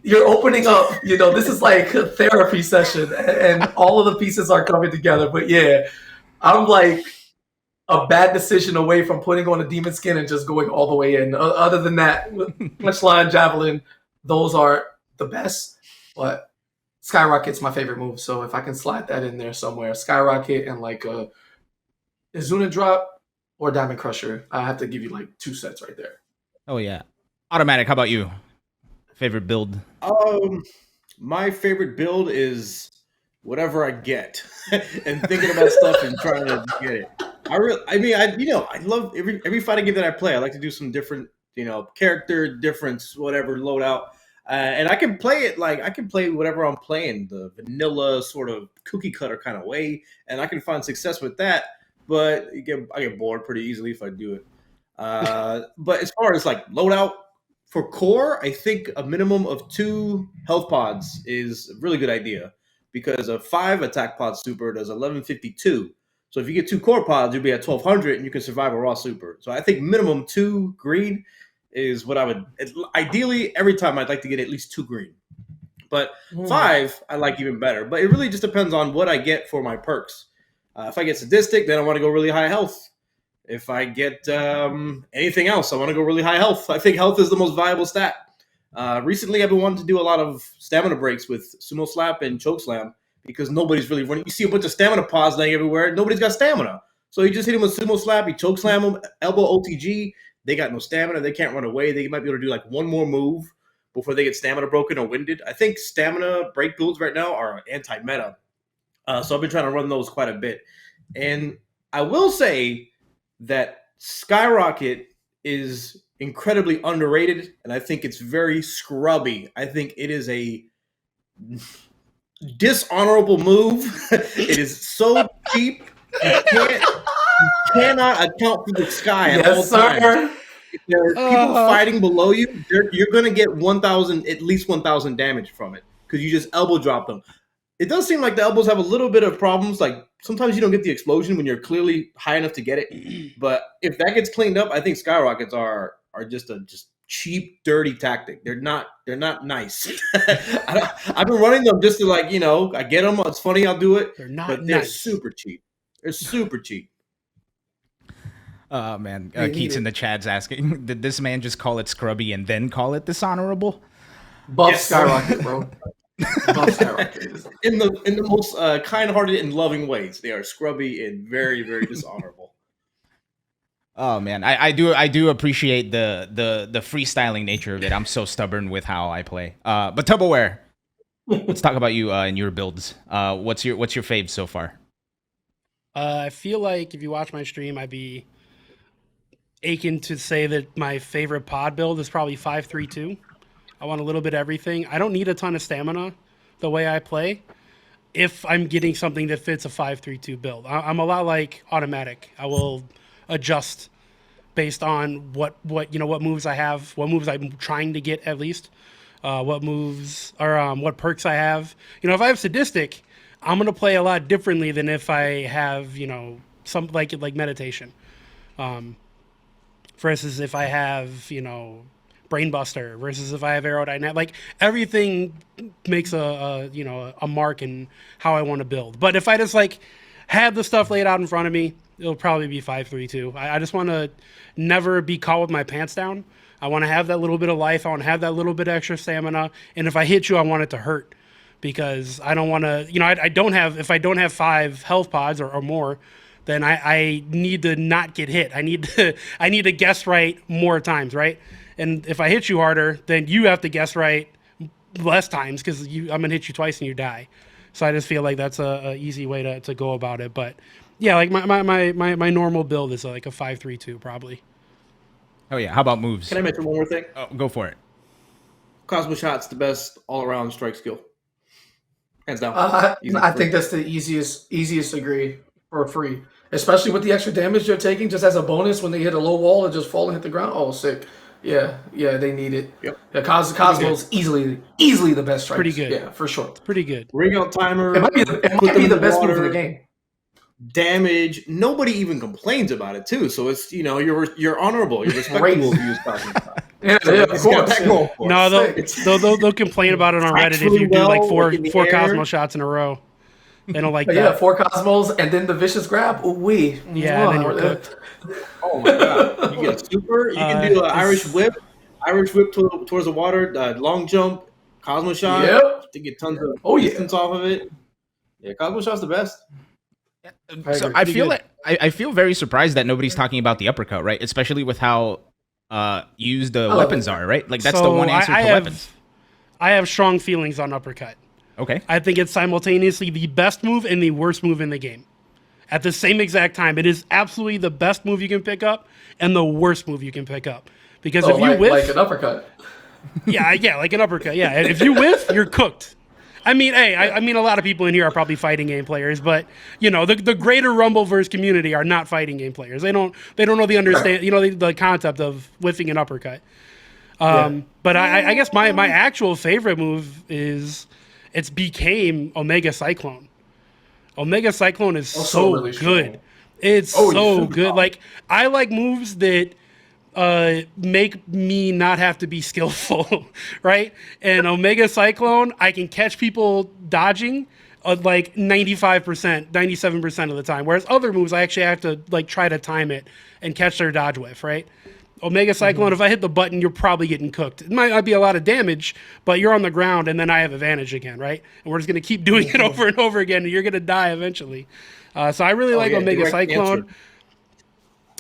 You're opening up, this is like a therapy session, and all of the pieces are coming together. But yeah, I'm like a bad decision away from putting on a demon skin and just going all the way in. Other than that, Punchline, Javelin, those are the best. But Skyrocket's my favorite move, so if I can slide that in there somewhere, Skyrocket and like a Izuna Drop or Diamond Crusher, I have to give you like 2 sets right there. Oh yeah. Automattock, how about you? Favorite build? My favorite build is whatever I get, and thinking about stuff and trying to get it. I love every fighting game that I play. I like to do some different, character difference, whatever loadout. And I can play it like I can play whatever I'm playing, the vanilla sort of cookie cutter kind of way, and I can find success with that. But I get bored pretty easily if I do it. But as far as like loadout for core, I think a minimum of 2 health pods is a really good idea because a 5 attack pod super does 1152. So if you get 2 core pods, you'll be at 1200 and you can survive a raw super. So I think minimum 2 green is what I would ideally every time I'd like to get at least 2 green. But 5 I like even better. But it really just depends on what I get for my perks. If I get sadistic, then I want to go really high health. If I get anything else, I want to go really high health. I think health is the most viable stat. Recently, I've been wanting to do a lot of stamina breaks with Sumo Slap and Choke Slam because nobody's really running. You see a bunch of stamina pods laying everywhere. Nobody's got stamina. So you just hit him with Sumo Slap, you Choke Slam them, elbow OTG. They got no stamina. They can't run away. They might be able to do like one more move before they get stamina broken or winded. I think stamina break builds right now are anti-meta. So I've been trying to run those quite a bit. And I will say that Skyrocket is incredibly underrated, and I think it's very scrubby. I think it is a dishonorable move. It is so cheap. You cannot account for the sky at all times. If there are people fighting below you, you're going to get at least 1,000 damage from it because you just elbow drop them. It does seem like the elbows have a little bit of problems. Like sometimes you don't get the explosion when you're clearly high enough to get it. But if that gets cleaned up, I think skyrockets are just a cheap, dirty tactic. They're not nice. I've been running them just to I get them. It's funny, I'll do it. They're super cheap. They're super cheap. Oh man, Keats in the chat's asking, did this man just call it scrubby and then call it dishonorable? Buff skyrocket, bro. Buff skyrocket. In the most kind-hearted and loving ways. They are scrubby and very, very dishonorable. Oh man, I do appreciate the freestyling nature of it. I'm so stubborn with how I play. But Tuboware, let's talk about you and your builds. What's your fave so far? I feel like if you watch my stream, I'd be aching to say that my favorite pod build is probably 5-3-2. I want a little bit of everything. I don't need a ton of stamina the way I play if I'm getting something that fits a 5-3-2 build. I'm a lot like Automattock. I will adjust based on what moves I have, what moves I'm trying to get at least, what moves or what perks I have. If I have sadistic, I'm gonna play a lot differently than if I have some like meditation. Versus if I have Brainbuster, versus if I have Aerodynamic, like everything makes a mark in how I want to build. But if I just have the stuff laid out in front of me, it'll probably be 5-3-2. I just want to never be caught with my pants down. I want to have that little bit of life. I want to have that little bit of extra stamina. And if I hit you, I want it to hurt because I don't want to. If I don't have 5 health pods or more, then I need to not get hit. I need to guess right more times, right? And if I hit you harder, then you have to guess right less times because I'm gonna hit you twice and you die. So I just feel like that's a easy way to go about it. But yeah, like my normal build is like a 5-3-2 probably. Oh yeah, how about moves? Can I mention one more thing? Oh, go for it. Cosmo Shot's the best all-around strike skill. Hands down. I think that's the easiest degree for free. Especially with the extra damage you're taking, just as a bonus when they hit a low wall and just fall and hit the ground. Oh, sick. Yeah, they need it. Yep. Yeah, Cosmo's easily the best strike. Pretty good. Yeah, for sure. It's pretty good. Ring out timer. It might be the best move in the game. Damage. Nobody even complains about it too. So it's you're honorable. You're respectable to use Cosmo Shot. Yeah, of course. No, they'll complain about it on Reddit if you do like four Cosmo shots in a row. They don't like that. Yeah, 4 Cosmos and then the vicious grab. Ooh wee. Yeah, and then you're cooked. Oh my god! You get a super. You can do an Irish whip towards the water, long jump, Cosmo Shot. Yep. To get tons of distance off of it. Yeah, Cosmo Shot's the best. So I feel very surprised that nobody's talking about the uppercut, right? Especially with how used the weapons are, right? Like that's the one answer to weapons. I have strong feelings on uppercut. Okay. I think it's simultaneously the best move and the worst move in the game. At the same exact time, it is absolutely the best move you can pick up and the worst move you can pick up. Because if you whiff, like an uppercut. Yeah, like an uppercut. Yeah, and if you whiff, you're cooked. I mean, hey, I mean, a lot of people in here are probably fighting game players, but the greater Rumbleverse community are not fighting game players. They don't know the concept of whiffing an uppercut. But I guess my actual favorite move is became Omega Cyclone. Omega Cyclone is so really good. strong. It's so good. Like, I like moves that make me not have to be skillful, right? And Omega Cyclone, I can catch people dodging like 95%, 97% of the time. Whereas other moves, I actually have to like try to time it and catch their dodge whiff, right? Omega Cyclone, if I hit the button, you're probably getting cooked. It might not be a lot of damage, but you're on the ground, and then I have advantage again, right? And we're just going to keep doing it over and over again, and you're going to die eventually. So I really like Omega Cyclone. Answer.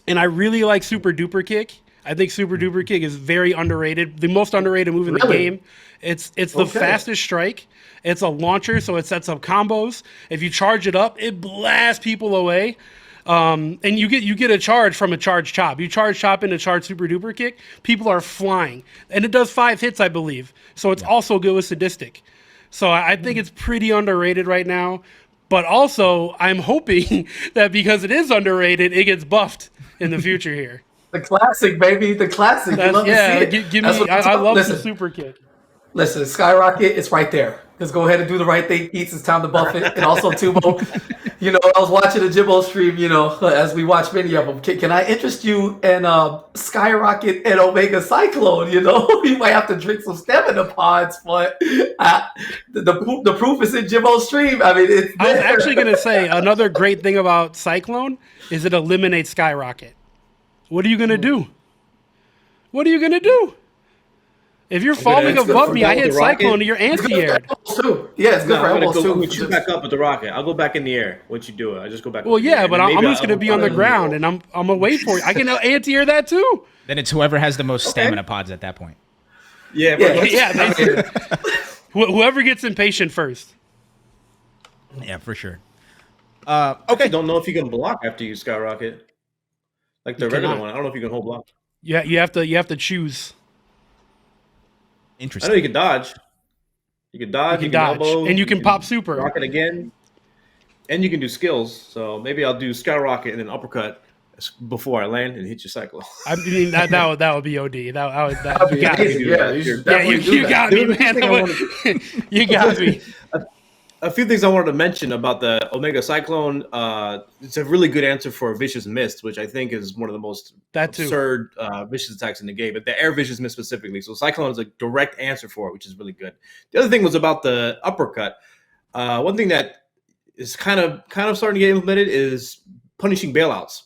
And I really like Super Duper Kick. I think Super Duper Kick is very underrated. The most underrated move in the game. It's the fastest strike. It's a launcher, so it sets up combos. If you charge it up, it blasts people away. And you get a charge from a charge chop. You charge chop into charge Super Duper Kick, people are flying. And it does 5 hits, I believe. So it's also good with Sadistic. So I think it's pretty underrated right now. But also, I'm hoping that because it is underrated, it gets buffed in the future here. The classic, baby. The classic. You love to see it. Give me. I love the Super Kick. Listen, Skyrocket, it's right there. Just go ahead and do the right thing, Keats. It's time to buff it. And also, Tubo, I was watching a Jimbo stream, as we watch many of them. Can I interest you in Skyrocket and Omega Cyclone? You might have to drink some stamina pods, but the proof is in Jimbo's stream. I mean, it's there. I was actually going to say another great thing about Cyclone is it eliminates Skyrocket. What are you going to do? What are you going to do? If you're falling above me, I hit Cyclone and you're anti-aired. Yeah, it's good for elbows too. When you back up with the rocket, I'll go back in the air once you do it. I just go back. Well, yeah, but I'm just going to be on the ground and I'm going to wait for you. I can anti-air that too. Then it's whoever has the most stamina pods at that point. Yeah. Whoever gets impatient first. Yeah, for sure. Okay. Don't know if you can block after you skyrocket. Like the regular one. I don't know if you can hold block. Yeah, you have to choose. Interesting. I know you can dodge. You can dodge, elbow, and you can pop super. Rocket again. And you can do skills. So maybe I'll do skyrocket and then uppercut before I land and hit your cycle. I mean that would be OD. You got me. You got me, man. You got me. A few things I wanted to mention about the Omega Cyclone. It's a really good answer for Vicious Mist, which I think is one of the most absurd vicious attacks in the game, but the Air Vicious Mist specifically. So Cyclone is a direct answer for it, which is really good. The other thing was about the uppercut. One thing that is kind of starting to get implemented is punishing bailouts.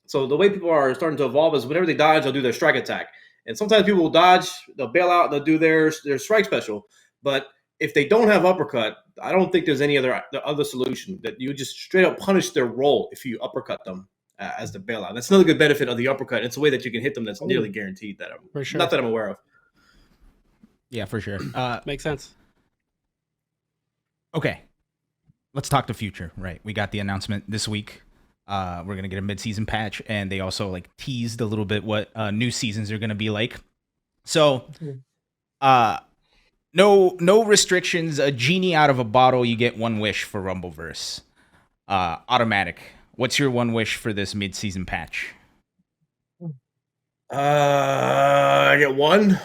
So the way people are starting to evolve is whenever they dodge, they'll do their strike attack. And sometimes people will dodge, they'll bail out, they'll do their strike special. But if they don't have uppercut, I don't think there's any other solution that you just straight up punish their roll if you uppercut them as the bailout. That's another good benefit of the uppercut. It's a way that you can hit them that's nearly guaranteed. Not that I'm aware of. Yeah, for sure. Makes sense. Okay, let's talk the future. Right, we got the announcement this week. We're gonna get a mid-season patch, and they also teased a little bit what new seasons are gonna be like. So, No restrictions. A genie out of a bottle. You get one wish for Rumbleverse. Automattock. What's your one wish for this mid-season patch? I get one.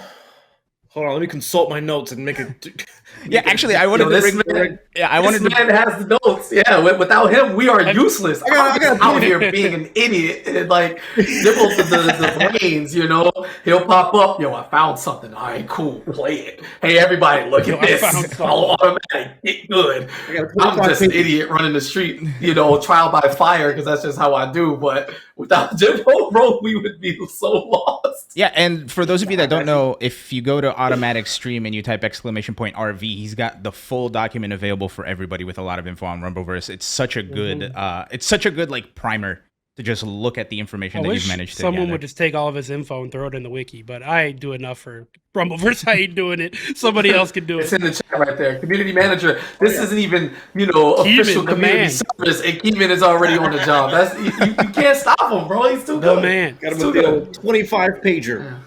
Hold on, let me consult my notes and make it. Yeah, actually, I wanted to bring. I wanted this man has the notes. Yeah, without him, we are useless. I got out here being an idiot and nibbles the brains. He'll pop up. I found something. All right, cool. Play it. Hey, everybody, look at this. Follow Automattock. Get good. I'm just an idiot running the street. Trial by fire because that's just how I do. But without Jimbo, bro, we would be so lost. Yeah, and for those of you that don't know, if you go to Automattock stream and you type !RV, he's got the full document available for everybody with a lot of info on Rumbleverse. It's such a good, primer to just look at the information that you've managed to someone gather. would just take all of his info and throw it in the wiki, but I do enough for Rumbleverse. I ain't doing it. Somebody else can do it. It's in the chat right there. Community manager. This isn't even, official community service, and Keeman is already on the job. You can't stop him, bro. He's too good. Man. Got him with the 25 pager.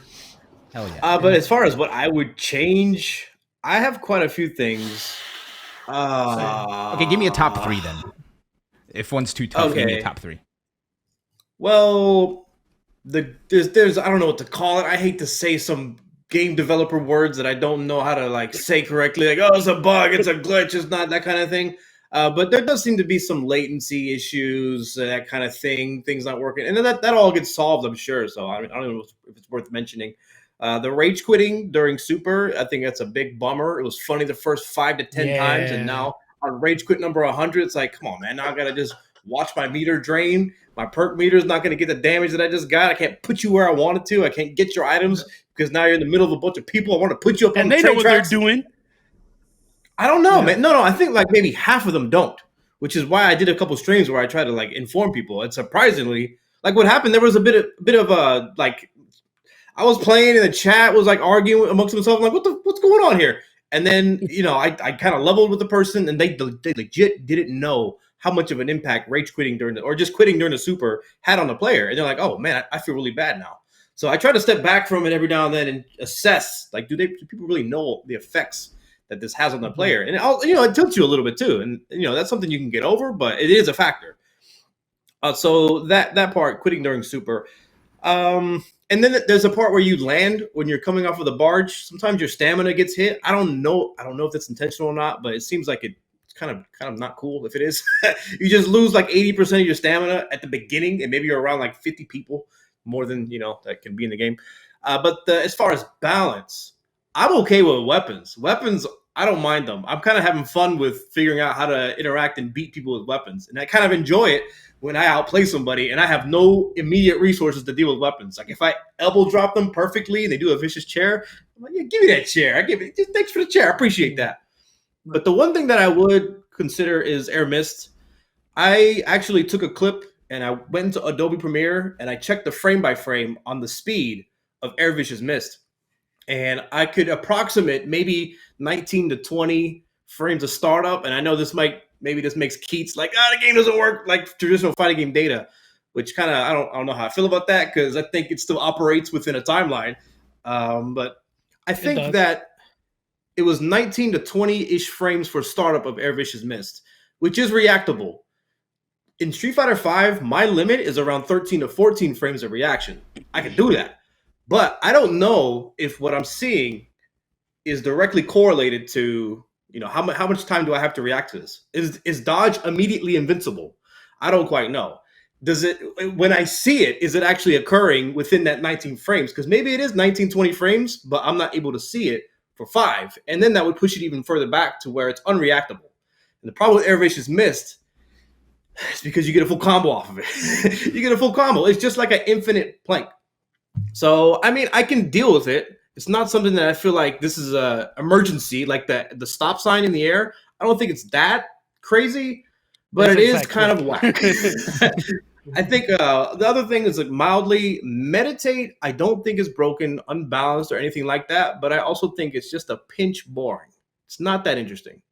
Hell yeah. But as far as what I would change, I have quite a few things. Okay, give me a top 3 then. If one's too tough, give me a Okay. top 3. Well, there's I don't know what to call it. I hate to say some game developer words that I don't know how to like say correctly. Like, oh, it's a bug, it's a glitch, it's not that kind of thing. But there does seem to be some latency issues, that kind of thing, things not working, and then that all gets solved, I'm sure. So I don't know if it's worth mentioning. The rage quitting during Super, I think that's a big bummer. It was funny the first 5 to 10 times, and Yeah. now on rage quit number 100, it's like, come on, man, now I gotta just watch my meter drain. My perk meter is not going to get the damage that I just got. I can't put you where I wanted to. I can't get your items because now you're in the middle of a bunch of people. I want to put you up on And the they know train what tracks. they're doing. I don't know, Yeah. man. No, I think like maybe half of them don't, which is why I did a couple streams where I try to like inform people. And surprisingly, like what happened, there was a bit of a like I was playing and the chat was like arguing amongst themselves, like what's going on here? And then I kind of leveled with the person, and they legit didn't know how much of an impact rage quitting or just quitting during the super had on the player. And they're like, oh man, I feel really bad now. So I try to step back from it every now and then and assess, like, do people really know the effects that this has on the player? And it tilts you a little bit too, and that's something you can get over, but it is a factor. So that part, quitting during super. And then there's a part where you land when you're coming off of the barge. Sometimes your stamina gets hit. I don't know if that's intentional or not, but it seems like it's kind of not cool if it is. You just lose like 80% of your stamina at the beginning, and maybe you're around like 50 people, more than that can be in the game. But as far as balance, I'm okay with weapons. Weapons, I don't mind them. I'm kind of having fun with figuring out how to interact and beat people with weapons, and I kind of enjoy it when I outplay somebody and I have no immediate resources to deal with weapons. Like if I elbow drop them perfectly and they do a vicious chair, I'm like, yeah, give me that chair. I give it. Just thanks for the chair. I appreciate that. But the one thing that I would consider is air mist. I actually took a clip and I went into Adobe Premiere and I checked the frame by frame on the speed of Air Vicious Mist. And I could approximate maybe 19 to 20 frames of startup. And I know this makes Keats like, the game doesn't work like traditional fighting game data, which kind of I don't know how I feel about that, because I think it still operates within a timeline. But I think that it was 19 to 20-ish frames for startup of Air Vicious Mist, which is reactable. In Street Fighter V, my limit is around 13 to 14 frames of reaction. I can do that. But I don't know if what I'm seeing is directly correlated to, how much time do I have to react to this? Is dodge immediately invincible? I don't quite know. When I see it, is it actually occurring within that 19 frames? Because maybe it is 19, 20 frames, but I'm not able to see it for 5. And then that would push it even further back to where it's unreactable. And the problem with Air Vicious Mist is because you get a full combo off of it. You get a full combo. It's just like an infinite plank. So, I mean, I can deal with it. It's not something that I feel like this is a emergency, like the stop sign in the air. I don't think it's that crazy, but it is kind of whack. I think the other thing is like mildly meditate. I don't think is broken, unbalanced, or anything like that. But I also think it's just a pinch boring. It's not that interesting,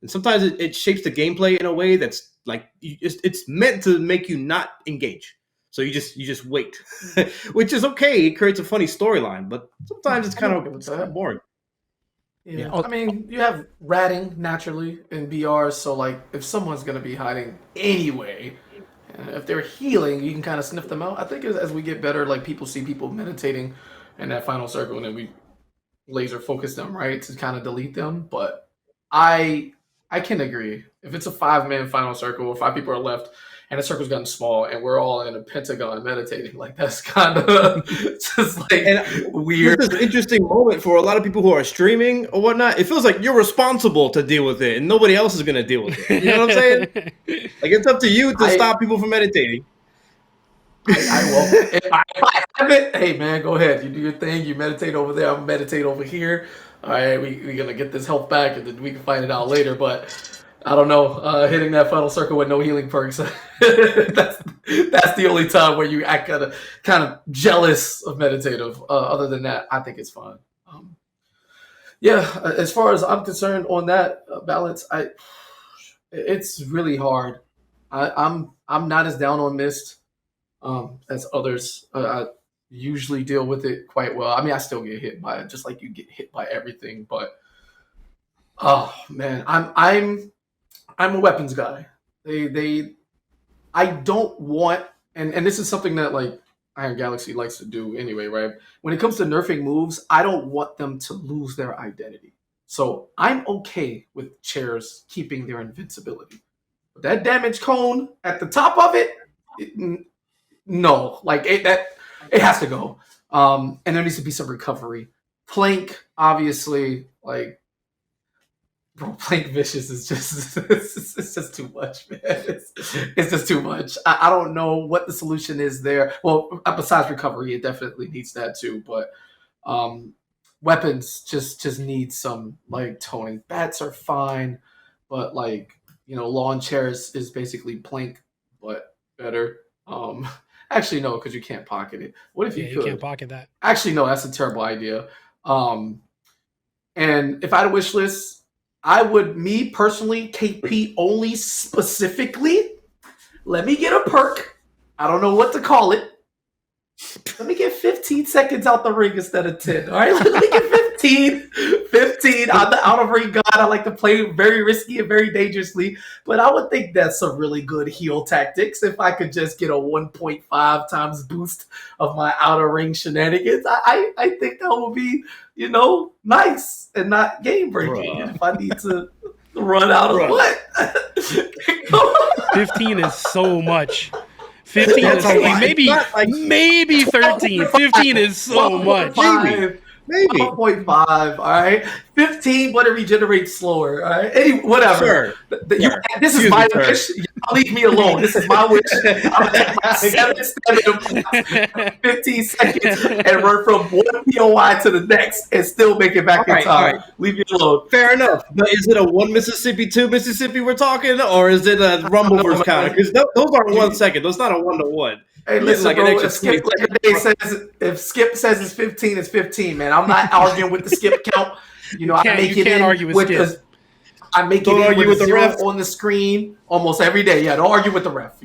and sometimes it shapes the gameplay in a way that's like it's meant to make you not engage. So you just wait, which is okay. It creates a funny storyline, but sometimes it's kind of boring. Yeah. I mean, you have ratting naturally in BR, so like if someone's gonna be hiding anyway, if they're healing, you can kind of sniff them out. I think as we get better, like people see people meditating in that final circle, and then we laser focus them right to kind of delete them. But I can agree if it's a 5-man final circle, 5 people are left, and the circle's gotten small, and we're all in a pentagon meditating. Like that's kind of just like weird. This is an interesting moment for a lot of people who are streaming or whatnot. It feels like you're responsible to deal with it, and nobody else is going to deal with it. You know what I'm saying? Like it's up to you to stop people from meditating. I won't. If I have it, hey man, go ahead. You do your thing. You meditate over there. I'll meditate over here. All right, we're gonna get this health back, and then we can find it out later. But I don't know, hitting that final circle with no healing perks. that's the only time where you act kind of jealous of meditative. Other than that, I think it's fun. As far as I'm concerned on that balance, it's really hard. I'm not as down on Mist as others. usually deal with it quite well. I mean, I still get hit by it, just like you get hit by everything. But oh man, I'm a weapons guy. I don't want, and this is something that like Iron Galaxy likes to do anyway, right? When it comes to nerfing moves, I don't want them to lose their identity. So I'm okay with chairs keeping their invincibility. But that damage cone at the top of no, like it has to go. And there needs to be some recovery. Plank, obviously, like bro, Plank Vicious is just it's just too much, man. It's just too much. I don't know what the solution is there. Well, besides recovery, it definitely needs that too. But weapons just need some like toning. Bats are fine, but like lawn chairs is basically Plank, but better. Actually, no, because you can't pocket it. What if you could? You can't pocket that. Actually, no, that's a terrible idea. And if I had a wish list, I would, me personally, KP only specifically, let me get a perk. I don't know what to call it. Let me get 15 seconds out the ring instead of 10. All right, let me get 15 on the out of ring god. I like to play very risky and very dangerously, but I would think that's some really good heal tactics if I could just get a 1.5 times boost of my outer ring shenanigans. I think that would be nice and not game breaking. If I need to run out of what 15 is so much. 15 is like maybe 13. 15 is so much. Maybe 1.5. All right, 15, but it regenerates slower. All right, whatever. Sure. This is my wish. Leave me alone. This is my wish. I'm gonna take my 15 seconds and run from one POI to the next and still make it back in time. All right. Leave me alone. Fair enough. But is it a 1 Mississippi, 2 Mississippi we're talking, or is it a Rumbleverse counter? Because those aren't 1 second. Those not a 1-to-1. Hey, listen, bro, if Skip says it's 15, it's 15, man. I'm not arguing with the Skip count. I make it in argue with Skip. I make it in with the ref on the screen almost every day. Yeah, don't argue with the ref.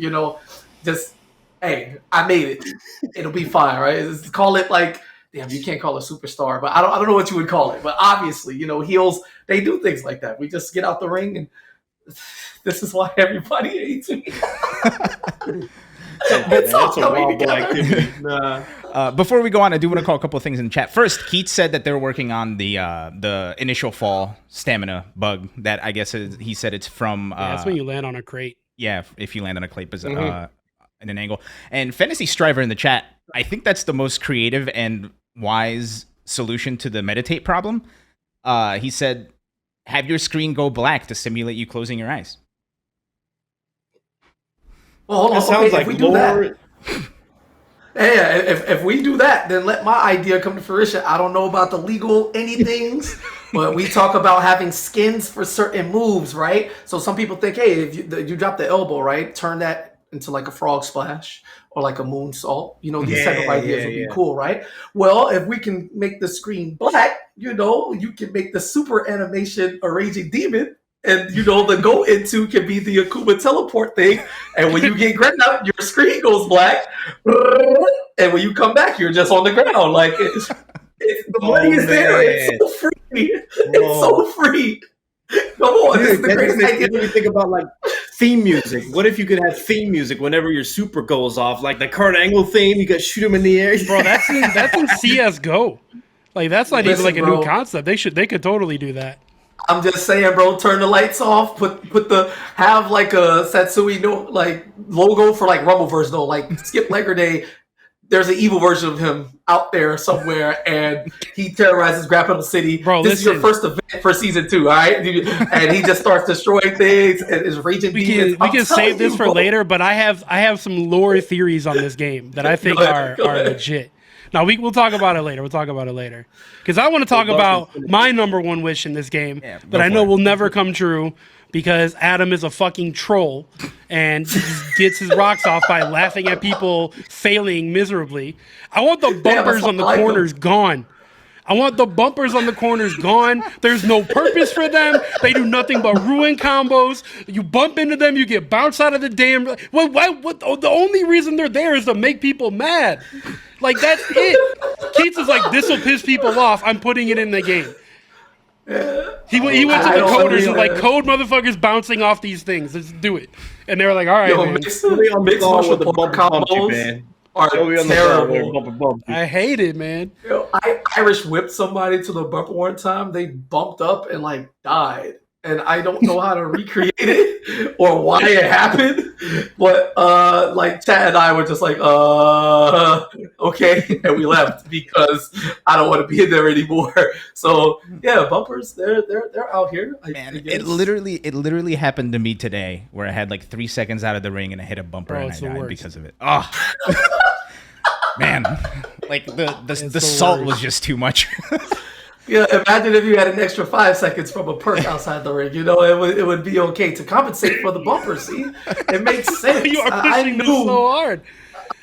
Just, hey, I made it. It'll be fine, right? Just call it like, damn, you can't call it superstar, but I don't know what you would call it. But obviously, heels, they do things like that. We just get out the ring, and this is why everybody hates me. That's a wild activity. Before we go on, I do want to call a couple of things in the chat. First, Keith said that they're working on the initial fall stamina bug that I guess he said it's from. That's when you land on a crate. Yeah, if you land on a crate in an angle. And Fantasy Striver in the chat, I think that's the most creative and wise solution to the meditate problem. He said, have your screen go black to simulate you closing your eyes. Well, hold on. Sounds like if we do that, if we do that, then let my idea come to fruition. I don't know about the legal anythings, but we talk about having skins for certain moves, right? So some people think, hey, if you drop the elbow, right, turn that into like a frog splash or like a moonsault. These type of ideas would be cool, right? Well, if we can make the screen black, you can make the super animation a raging demon. And the go into can be the Akuma teleport thing. And when you get grabbed out, your screen goes black. And when you come back, you're just on the ground. Like the money is there. It's so free. It's so free. Come on, this is the greatest idea. When you think about like theme music, what if you could have theme music whenever your super goes off, like the Kurt Angle theme? You got shoot him in the air, bro. That's in CS:GO. Like that's not even like a new concept. They could totally do that. I'm just saying, bro. Turn the lights off. Have like a Satsui logo for like Rumbleverse though. Like Skip Legerday, there's an evil version of him out there somewhere, and he terrorizes Graphical City. Bro, this is your first event for season 2, all right? And he just starts destroying things and is raging demons. We can save this for later, but I have some lore theories on this game that I think are legit. Now, we'll talk about it later. Because I want to talk about my number one wish in this game that I know will never come true because Adam is a fucking troll and gets his rocks off by laughing at people failing miserably. I want the bumpers on the corners gone. There's no purpose for them. They do nothing but ruin combos. You bump into them, you get bounced out of the damn... What? The only reason they're there is to make people mad. Like, that's it. Keats is like, this will piss people off. I'm putting it in the game. He went to the coders and like, code motherfuckers bouncing off these things. Let's do it. And they were like, all right, man. Mixed martial art combos are terrible. I hate it, man. I Irish whipped somebody to the bumper one time. They bumped up and like died. And I don't know how to recreate it or why it happened. But like Chad and I were just like, okay, and we left because I don't want to be in there anymore. So yeah, bumpers, they're out here. Man, it literally happened to me today where I had like 3 seconds out of the ring and I hit a bumper and I died because of it. Oh man, like the salt was just too much. Yeah, imagine if you had an extra 5 seconds from a perk outside the ring. You know, it would be okay to compensate for the bumper. See, it makes sense. You are pushing this so hard.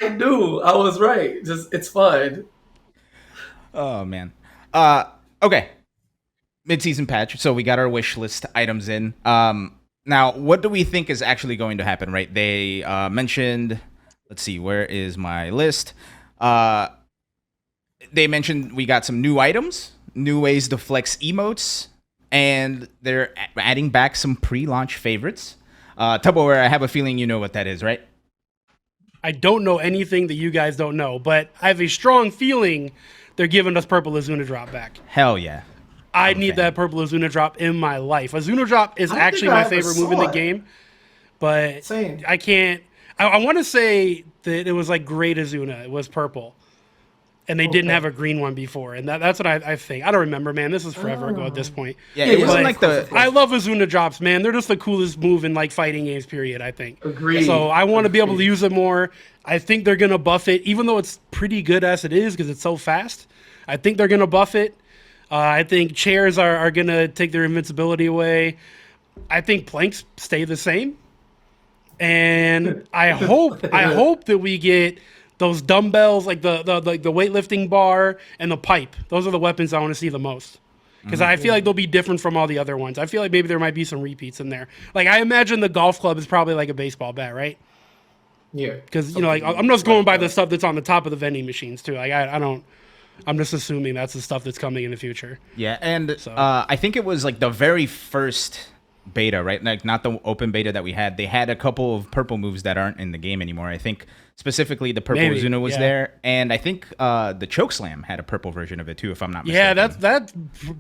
I knew I was right. Just it's fine. Oh man. Okay. Mid-season patch. So we got our wish list items in. Now, what do we think is actually going to happen? Right? They mentioned. Let's see. Where is my list? They mentioned we got some new items. New ways to flex emotes, and they're adding back some pre-launch favorites. Tuboware, I have a feeling you know what that is, right? I don't know anything that you guys don't know, but I have a strong feeling they're giving us Purple Azuna drop back. Hell yeah. I need that Purple Azuna drop in my life. Azuna drop is actually my favorite move in the game, but Same. I can't. I want to say that it was like Great Azuna. It was purple. And they didn't have a green one before, and that's what I think. I don't remember, man. This is forever ago at this point. Yeah, it wasn't like I love Azuna drops, man. They're just the coolest move in like fighting games. Period. I think. Agreed. So I want to be able to use it more. I think they're gonna buff it, even though it's pretty good as it is because it's so fast. I think they're gonna buff it. I think chairs are gonna take their invincibility away. I think planks stay the same, and I hope that we get those dumbbells, like the weightlifting bar and the pipe. Those are the weapons I want to see the most. Because I feel like they'll be different from all the other ones. I feel like maybe there might be some repeats in there. Like, I imagine the golf club is probably like a baseball bat, right? Yeah. Because, you know, like, I'm just going by the stuff that's on the top of the vending machines, too. Like, I don't... I'm just assuming that's the stuff that's coming in the future. Yeah, and I think it was like the very first beta, right? Like, not the open beta that we had. They had a couple of purple moves that aren't in the game anymore. I think specifically the purple Azuna was there, and I think the Chokeslam had a purple version of it too, if I'm not mistaken. Yeah, that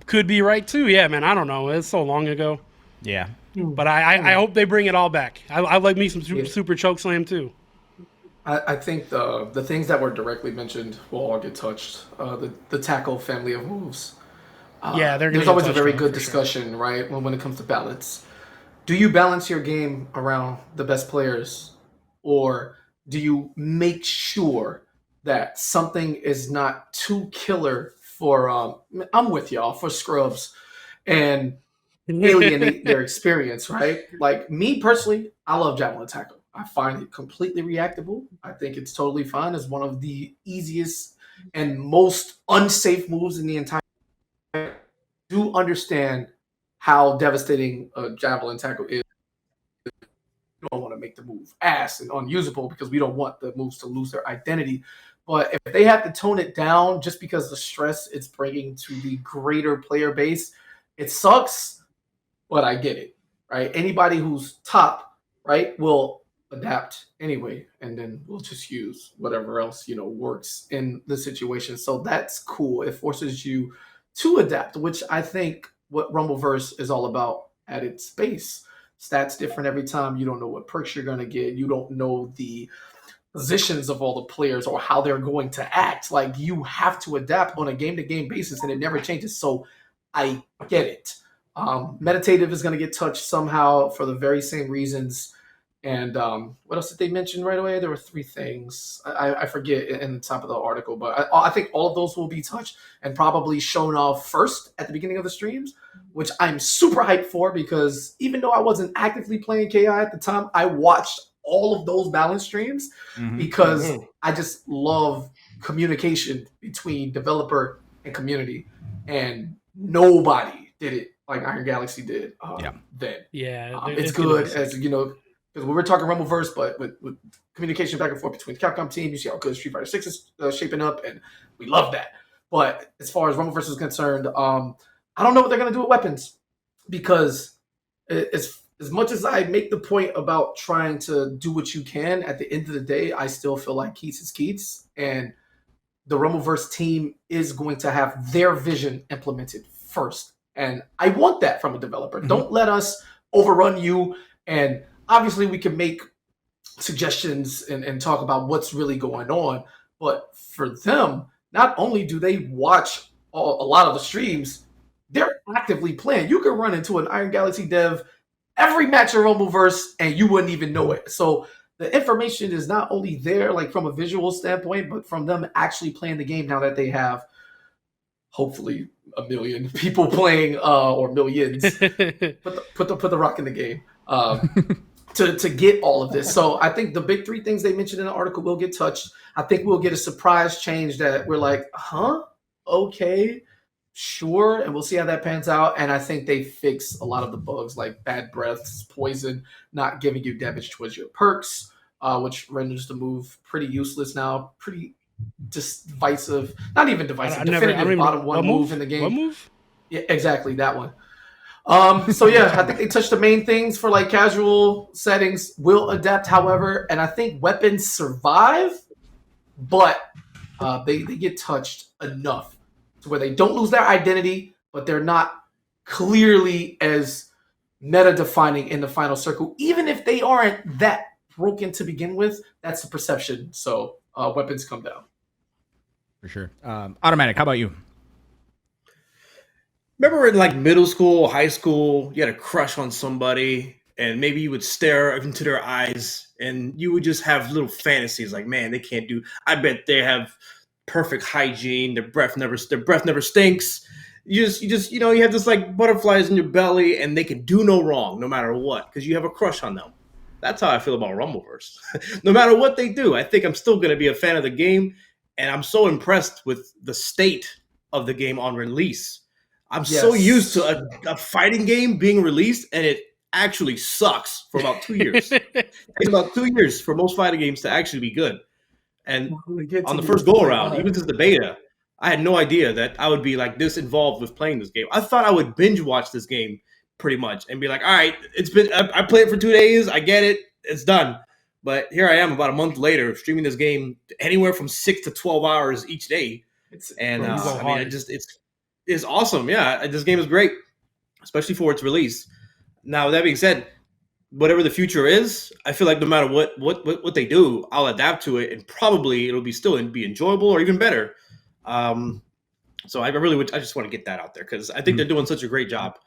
could be right too. Yeah, man, I don't know. It's so long ago. Yeah, but I hope they bring it all back. I like me some super Chokeslam too. I think the things that were directly mentioned will all get touched. The tackle family of moves. There's always a very good discussion, right, when it comes to balance. Do you balance your game around the best players, or do you make sure that something is not too killer for I'm with y'all, for scrubs, and alienate their experience, right? Like me personally, I love javelin tackle. I find it completely reactable. I think it's totally fine. It's one of the easiest and most unsafe moves in the entire. Do understand how devastating a javelin tackle is. You don't want to make the move ass and unusable because we don't want the moves to lose their identity. But if they have to tone it down just because of the stress it's bringing to the greater player base, it sucks, but I get it, right? Anybody who's top, right, will adapt anyway, and then we'll just use whatever else, works in the situation. So that's cool. It forces you to adapt, which I think what Rumbleverse is all about at its base. Stats different every time. You don't know what perks you're going to get. You don't know the positions of all the players or how they're going to act. Like, you have to adapt on a game-to-game basis, and it never changes. So I get it. Meditative is going to get touched somehow for the very same reasons. And what else did they mention right away? There were 3 things. I forget in the top of the article, but I think all of those will be touched and probably shown off first at the beginning of the streams, which I'm super hyped for, because even though I wasn't actively playing KI at the time, I watched all of those balance streams because I just love communication between developer and community, and nobody did it like Iron Galaxy did then. Yeah, it's good as because we were talking Rumbleverse, but with communication back and forth between the Capcom team, you see how good Street Fighter 6 is shaping up, and we love that. But as far as Rumbleverse is concerned, I don't know what they're going to do with weapons, because as much as I make the point about trying to do what you can, at the end of the day, I still feel like Keats is Keats, and the Rumbleverse team is going to have their vision implemented first. And I want that from a developer. Mm-hmm. Don't let us overrun you. And obviously we can make suggestions and talk about what's really going on. But for them, not only do they watch a lot of the streams, they're actively playing. You can run into an Iron Galaxy dev every match in Rumbleverse and you wouldn't even know it. So the information is not only there, like from a visual standpoint, but from them actually playing the game now that they have, hopefully, 1 million people playing, or millions. put the rock in the game to get all of this. So I think the big 3 things they mentioned in the article will get touched. I think we'll get a surprise change that we're like, huh? Okay, sure. And we'll see how that pans out. And I think they fix a lot of the bugs like bad breaths, poison, not giving you damage towards your perks, which renders the move pretty useless now. Pretty divisive. Not even divisive. Definitive bottom one move in the game. What move? Yeah, exactly. That one. So yeah, I think they touched the main things for like casual settings. Will adapt, however, and I think weapons survive, but they get touched enough to where they don't lose their identity, but they're not clearly as meta defining in the final circle. Even if they aren't that broken to begin with, that's the perception. So weapons come down. For sure. Automattock, how about you? Remember in like middle school, high school, you had a crush on somebody, and maybe you would stare into their eyes, and you would just have little fantasies like, man, they can't do. I bet they have perfect hygiene. Their breath never stinks. You have this like butterflies in your belly, and they can do no wrong, no matter what, because you have a crush on them. That's how I feel about Rumbleverse. No matter what they do, I think I'm still going to be a fan of the game, and I'm so impressed with the state of the game on release. I'm so used to a fighting game being released, and it actually sucks for about 2 years. It takes about 2 years for most fighting games to actually be good. And on the first go-around, even just the beta, I had no idea that I would be like this involved with playing this game. I thought I would binge watch this game pretty much and be like, all right, I played it for 2 days. I get it. It's done. But here I am about a month later streaming this game anywhere from 6 to 12 hours each day. It's awesome. Yeah, this game is great, especially for its release. Now, with that being said, whatever the future is, I feel like no matter what they do, I'll adapt to it, and probably it'll be enjoyable or even better. So I just want to get that out there because I think they're doing such a great job.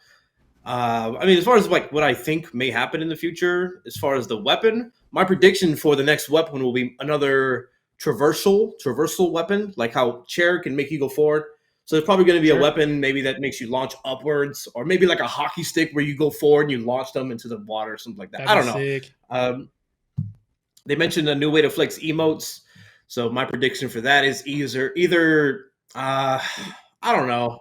As far as like what I think may happen in the future, as far as the weapon, my prediction for the next weapon will be another traversal weapon, like how chair can make you go forward. So there's probably going to be a weapon maybe that makes you launch upwards, or maybe like a hockey stick where you go forward and you launch them into the water or something like that. I don't know. Sick. They mentioned a new way to flex emotes. So my prediction for that is either I don't know.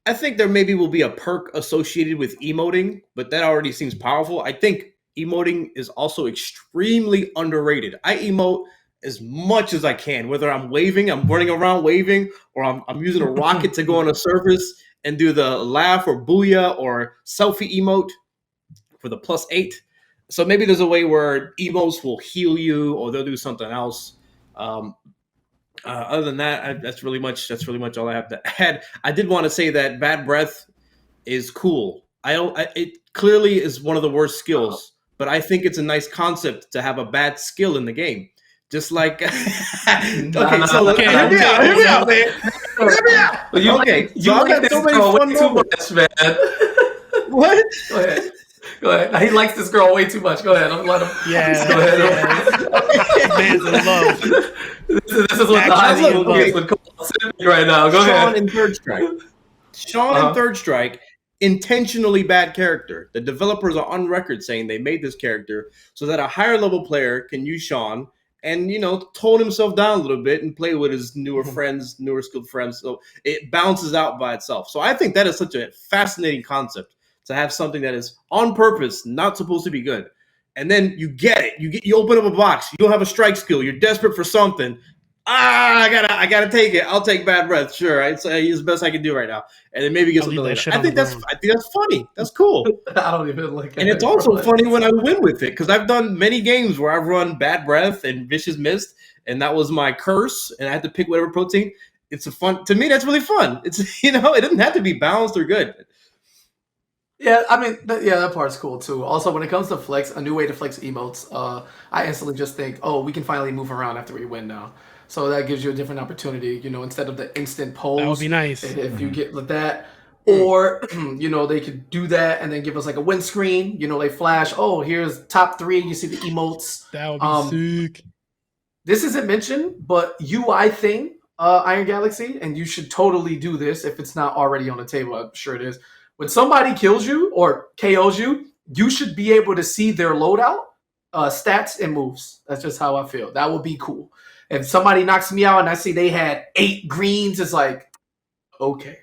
I think there maybe will be a perk associated with emoting, but that already seems powerful. I think emoting is also extremely underrated. I emote as much as I can, whether I'm running around waving, or I'm using a rocket to go on a surface and do the laugh or booyah or selfie emote for the +8. So maybe there's a way where emotes will heal you, or they'll do something else. Other than that, that's really much all I have to add. I did want to say that bad breath is cool. It clearly is one of the worst skills, but I think it's a nice concept to have a bad skill in the game. Just like, hear me out, man. Hear me out. You like this girl way too much, man. What? Go ahead. He likes this girl way too much. Go ahead. I'm letting him. Yeah. Go ahead. Man's in love. This is what the high school kids would call simping right now. Go ahead. Sean in Third Strike, intentionally bad character. The developers are on record saying they made this character so that a higher level player can use Sean and, tone himself down a little bit and play with his newer skilled friends. So it balances out by itself. So I think that is such a fascinating concept, to have something that is on purpose not supposed to be good. and then you get it. You open up a box. You don't have a strike skill. You're desperate for something. I gotta take it. I'll take bad breath. Sure, it's the best I can do right now, and then maybe get something later. I think that's funny. That's cool. I don't even like it. And it's also funny when I win with it, because I've done many games where I've run bad breath and vicious mist, and that was my curse, and I had to pick whatever protein. It's to me, that's really fun. It's, it doesn't have to be balanced or good. Yeah, I mean, that part's cool too. Also, when it comes to flex, a new way to flex emotes, I instantly just think, oh, we can finally move around after we win now. So that gives you a different opportunity, instead of the instant pose. That would be nice. If you get like that. Or, they could do that and then give us like a win screen. They flash, oh, here's top 3. You see the emotes. That would be sick. This isn't mentioned, but UI thing, Iron Galaxy, and you should totally do this if it's not already on the table. I'm sure it is. When somebody kills you or KOs you, you should be able to see their loadout, stats, and moves. That's just how I feel. That would be cool. If somebody knocks me out and I see they had 8 greens, it's like, okay,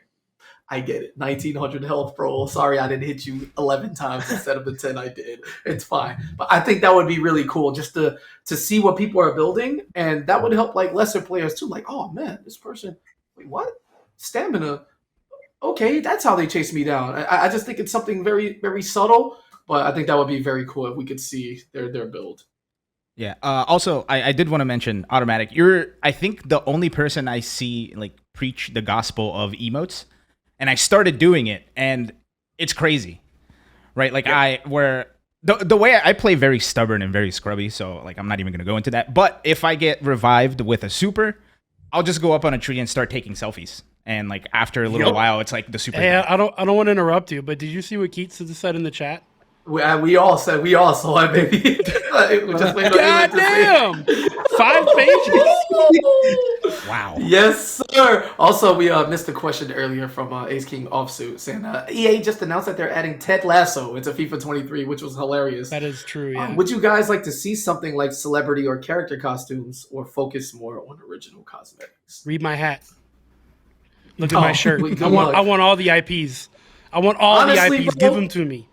I get it. 1900 health, bro. Sorry I didn't hit you 11 times instead of the 10 I did. It's fine. But I think that would be really cool just to see what people are building. And that would help like lesser players too. Like, oh man, this person, wait, what? Stamina. Okay, that's how they chase me down. I just think it's something very, very subtle, but I think that would be very cool if we could see their build. Yeah. Also, I did want to mention Automattock. You're, I think, the only person I see like preach the gospel of emotes, and I started doing it, and it's crazy, right? Like the way I play very stubborn and very scrubby, so like I'm not even gonna go into that. But if I get revived with a super, I'll just go up on a tree and start taking selfies. And like after a little while, it's like the super. Hey, I don't want to interrupt you, but did you see what Keats said in the chat? We all saw it, baby. God damn! 5 pages. Wow. Yes, sir. Also, we missed a question earlier from Ace King Offsuit saying EA just announced that they're adding Ted Lasso into FIFA 23, which was hilarious. That is true. Yeah. Would you guys like to see something like celebrity or character costumes, or focus more on original cosmetics? Read my hat. Look at my shirt. I want all the IPs. I want all the IPs. Bro, give them to me.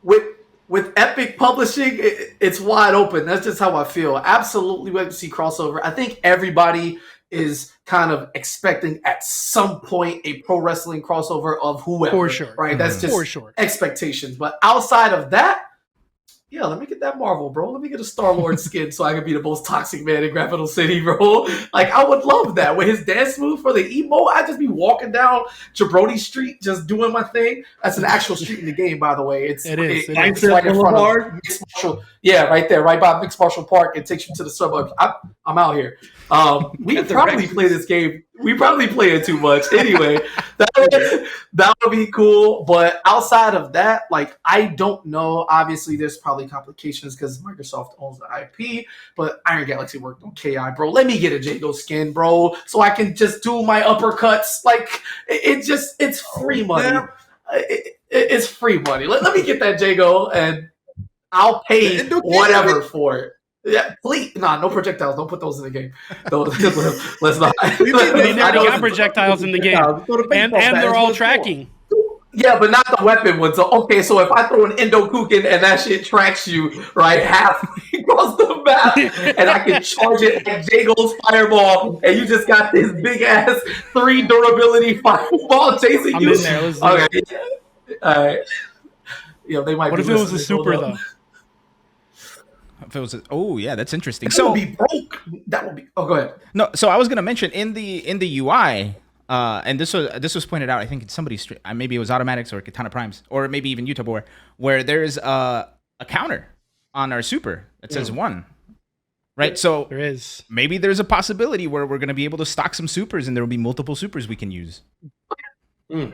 With Epic Publishing, it's wide open. That's just how I feel. Absolutely, we have to see crossover. I think everybody is kind of expecting at some point a pro wrestling crossover of whoever. For sure. Right? That's just expectations. But outside of that, yeah, let me get that Marvel, bro. Let me get a Star-Lord skin so I can be the most toxic man in Capital City, bro. Like, I would love that. With his dance move for the emo, I'd just be walking down Jabroni Street, just doing my thing. That's an actual street in the game, by the way. It's right in front of Mixed Martial. Yeah, right there, right by Mixed Martial Park. It takes you to the suburbs. I'm out here. We probably play this game. We probably play it too much. Anyway, that would be cool. But outside of that, like, I don't know. Obviously, there's probably complications because Microsoft owns the IP. But Iron Galaxy worked on KI, bro. Let me get a Jago skin, bro, so I can just do my uppercuts. Like, it's free money. It's free money. Let me get that Jago, and I'll pay whatever for it. Yeah, please. Nah, no projectiles. Don't put those in the game. Let's not. They already got projectiles in the game, and they're all tracking. Yeah, but not the weapon ones. So, okay, so if I throw an Endokuken and that shit tracks you right halfway across the map, and I can charge it like Jago's fireball, and you just got this big ass 3 durability fireball chasing you. I'm in there. Let's do it. All right. Yeah, they might. What if it was a super though? If it was yeah, that's interesting. That would be broke. That would be. Oh, go ahead. No, so I was gonna mention in the UI, and this was pointed out. I think it's somebody's maybe it was Automattock or Katana Primes, or maybe even Tuboware, where there's a counter on our super that says 1. Right, so there is. Maybe there's a possibility where we're gonna be able to stock some supers, and there will be multiple supers we can use. What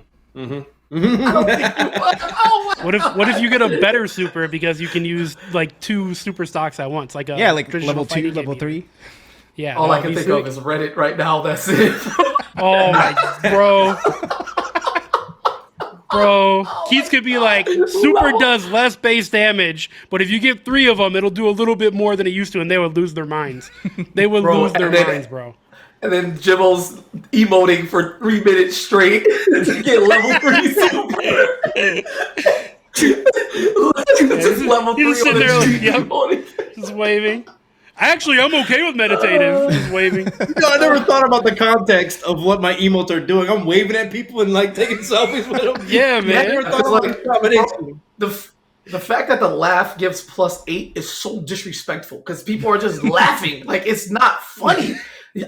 if you get a better super because you can use like 2 super stocks at once, like like level 2, level 3. Yeah. All I can think of is Reddit right now. That's it. Oh my bro. Keats could be like, super does less base damage, but if you get 3 of them, it'll do a little bit more than it used to, and they would lose their minds. They would lose their minds, bro. And then Jimmo's emoting for 3 minutes straight to get level 3 super. Just level 3 on the street emoting. Just waving. Actually, I'm okay with meditative. Just waving. I never thought about the context of what my emotes are doing. I'm waving at people and like taking selfies with them. Yeah, I man. never thought about the combination. The fact that the laugh gives +8 is so disrespectful because people are just laughing. Like, it's not funny.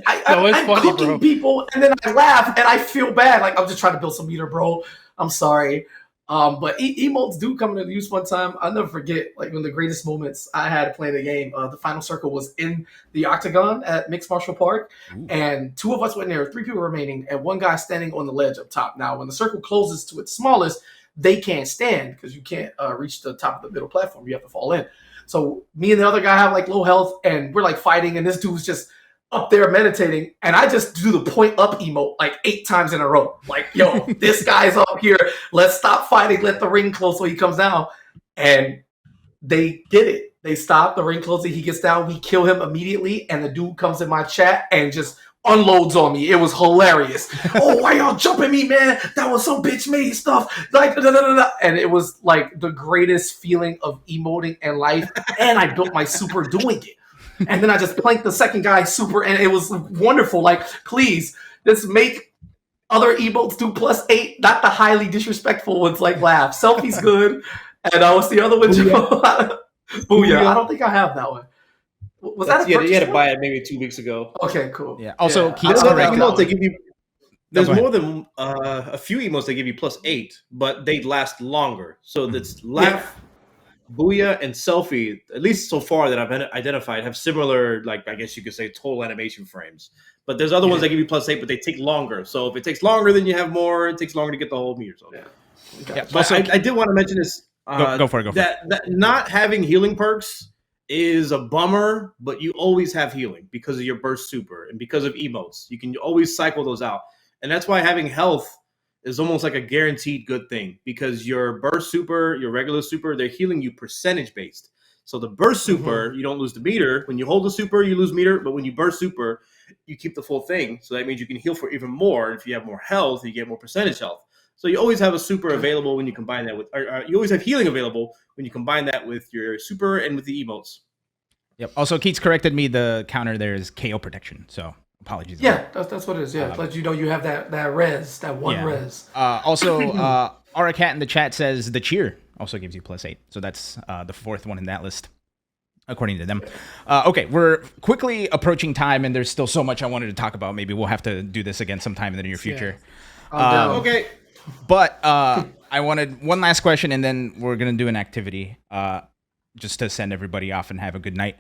I'm funny, cooking bro. people and then I laugh and I feel bad. Like, I'm just trying to build some meter, bro. I'm sorry. But emotes do come into use one time. I'll never forget, like, one of the greatest moments I had playing the game. The final circle was in the octagon at Mixed Martial Park. Ooh. And 2 of us went there, 3 people remaining, and 1 guy standing on the ledge up top. Now, when the circle closes to its smallest, they can't stand because you can't reach the top of the middle platform. You have to fall in. So me and the other guy have like low health, and we're like fighting, and this dude's just up there meditating, and I just do the point up emote like 8 times in a row. Like, yo, this guy's up here. Let's stop fighting. Let the ring close so he comes down. And they get it. They stop the ring closing. He gets down. We kill him immediately, and the dude comes in my chat and just unloads on me. It was hilarious. Oh, why y'all jumping me, man? That was some bitch made stuff. Like, and it was like the greatest feeling of emoting in life. And I built my super doing it. And then I just planked the second guy super, and it was wonderful. Like, please, just make other emotes do +8, not the highly disrespectful ones like laugh. Selfie's good. And what's the other one? Booyah. I don't think I have that one. Was that a you had to one? buy it maybe 2 weeks ago. Okay, cool. Yeah. Also, Yeah, Keith's I love correct. that Emotes, they one. give you. There's go ahead. more than a few emotes that give you +8, but they last longer. So that's laugh, booyah, and selfie. At least so far that I've identified have similar, like, I guess you could say, total animation frames. But there's other ones that give you +8, but they take longer. So if it takes longer, then you have more. It takes longer to get the whole meter. So. Yeah. Yeah. But Also, I did want to mention this. go for it. Go for it. That not having healing perks is a bummer, but you always have healing because of your burst super and because of emotes. You can always cycle those out. And that's why having health is almost like a guaranteed good thing because your burst super, your regular super, they're healing you percentage based. So the burst super, you don't lose the meter. When you hold the super, you lose meter. But when you burst super, you keep the full thing. So that means you can heal for even more. If you have more health, you get more percentage health. So you always have a super available when you combine that with, or you always have healing available when you combine that with your super and with the emotes. Yep. Also, Keith's corrected me. The counter there is KO protection. So apologies. Yeah, that's what it is. Yeah, let you know you have that res, that one res. Also, Aracat in the chat says the cheer also gives you +8. So that's the 4th one in that list, according to them. Okay, we're quickly approaching time, and there's still so much I wanted to talk about. Maybe we'll have to do this again sometime in the near future. Okay. But I wanted one last question, and then we're going to do an activity just to send everybody off and have a good night.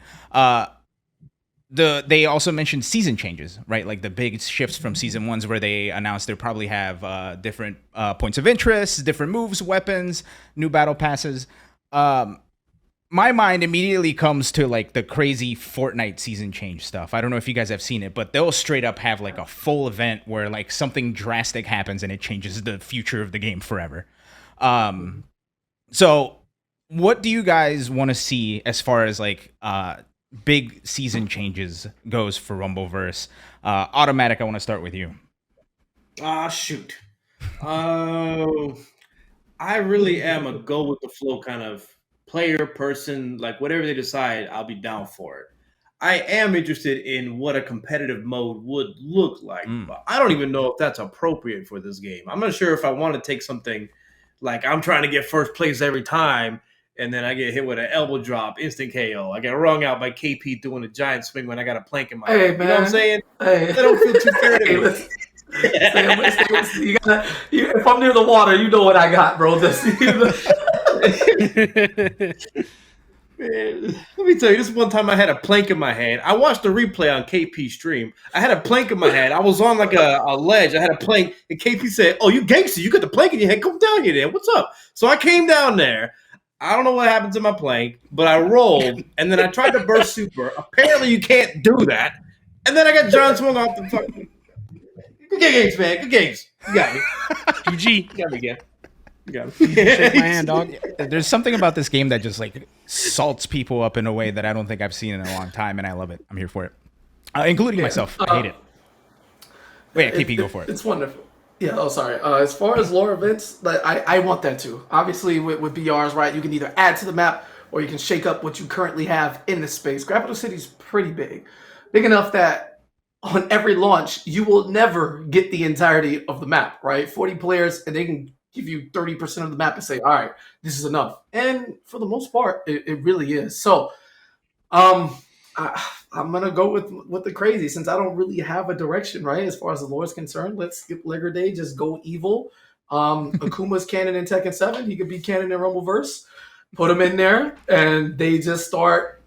They also mentioned season changes, right? Like the big shifts from season 1s where they announced they'll probably have different points of interest, different moves, weapons, new battle passes. My mind immediately comes to like the crazy Fortnite season change stuff. I don't know if you guys have seen it, but they'll straight up have like a full event where like something drastic happens and it changes the future of the game forever. So what do you guys want to see as far as like big season changes goes for Rumbleverse? Automattock, I want to start with you. Shoot. I really am a go with the flow kind of player, person, like whatever they decide, I'll be down for it. I am interested in what a competitive mode would look like, but I don't even know if that's appropriate for this game. I'm not sure if I want to take something like I'm trying to get first place every time, and then I get hit with an elbow drop, instant KO. I get wrung out by KP doing a giant swing when I got a plank in my head. You know what I'm saying? Hey. I don't feel too fair to me. If I'm near the water, you know what I got, bro. Man, let me tell you, this one time I had a plank in my head. I watched the replay on KP stream. I had a plank in my head. I was on like a ledge. I had a plank, and KP said, "Oh, you gangster, you got the plank in your head. Come down here, then. What's up?" So I came down there. I don't know what happened to my plank, but I rolled, and then I tried to burst super. Apparently, you can't do that. And then I got John swung off the fucking. Good games, man. Good games. You got me. GG. You got me again. You got me. Shake my hand, dog. There's something about this game that just like salts people up in a way that I don't think I've seen in a long time, and I love it. I'm here for it, including myself. I hate it. Wait, KP, go for it. It's wonderful. Yeah. Oh, sorry. As far as lore events, I want that too. Obviously, with BRs, right? You can either add to the map or you can shake up what you currently have in the space. Capital City's pretty big. Big enough that on every launch, you will never get the entirety of the map, right? 40 players, and they can give you 30% of the map and say, all right, this is enough. And for the most part, it really is. So I'm going to go with the crazy since I don't really have a direction, right? As far as the lore is concerned, let's skip Legger Day, just go evil. Akuma's canon in Tekken 7. He could be canon in Rumbleverse. Put him in there, and they just start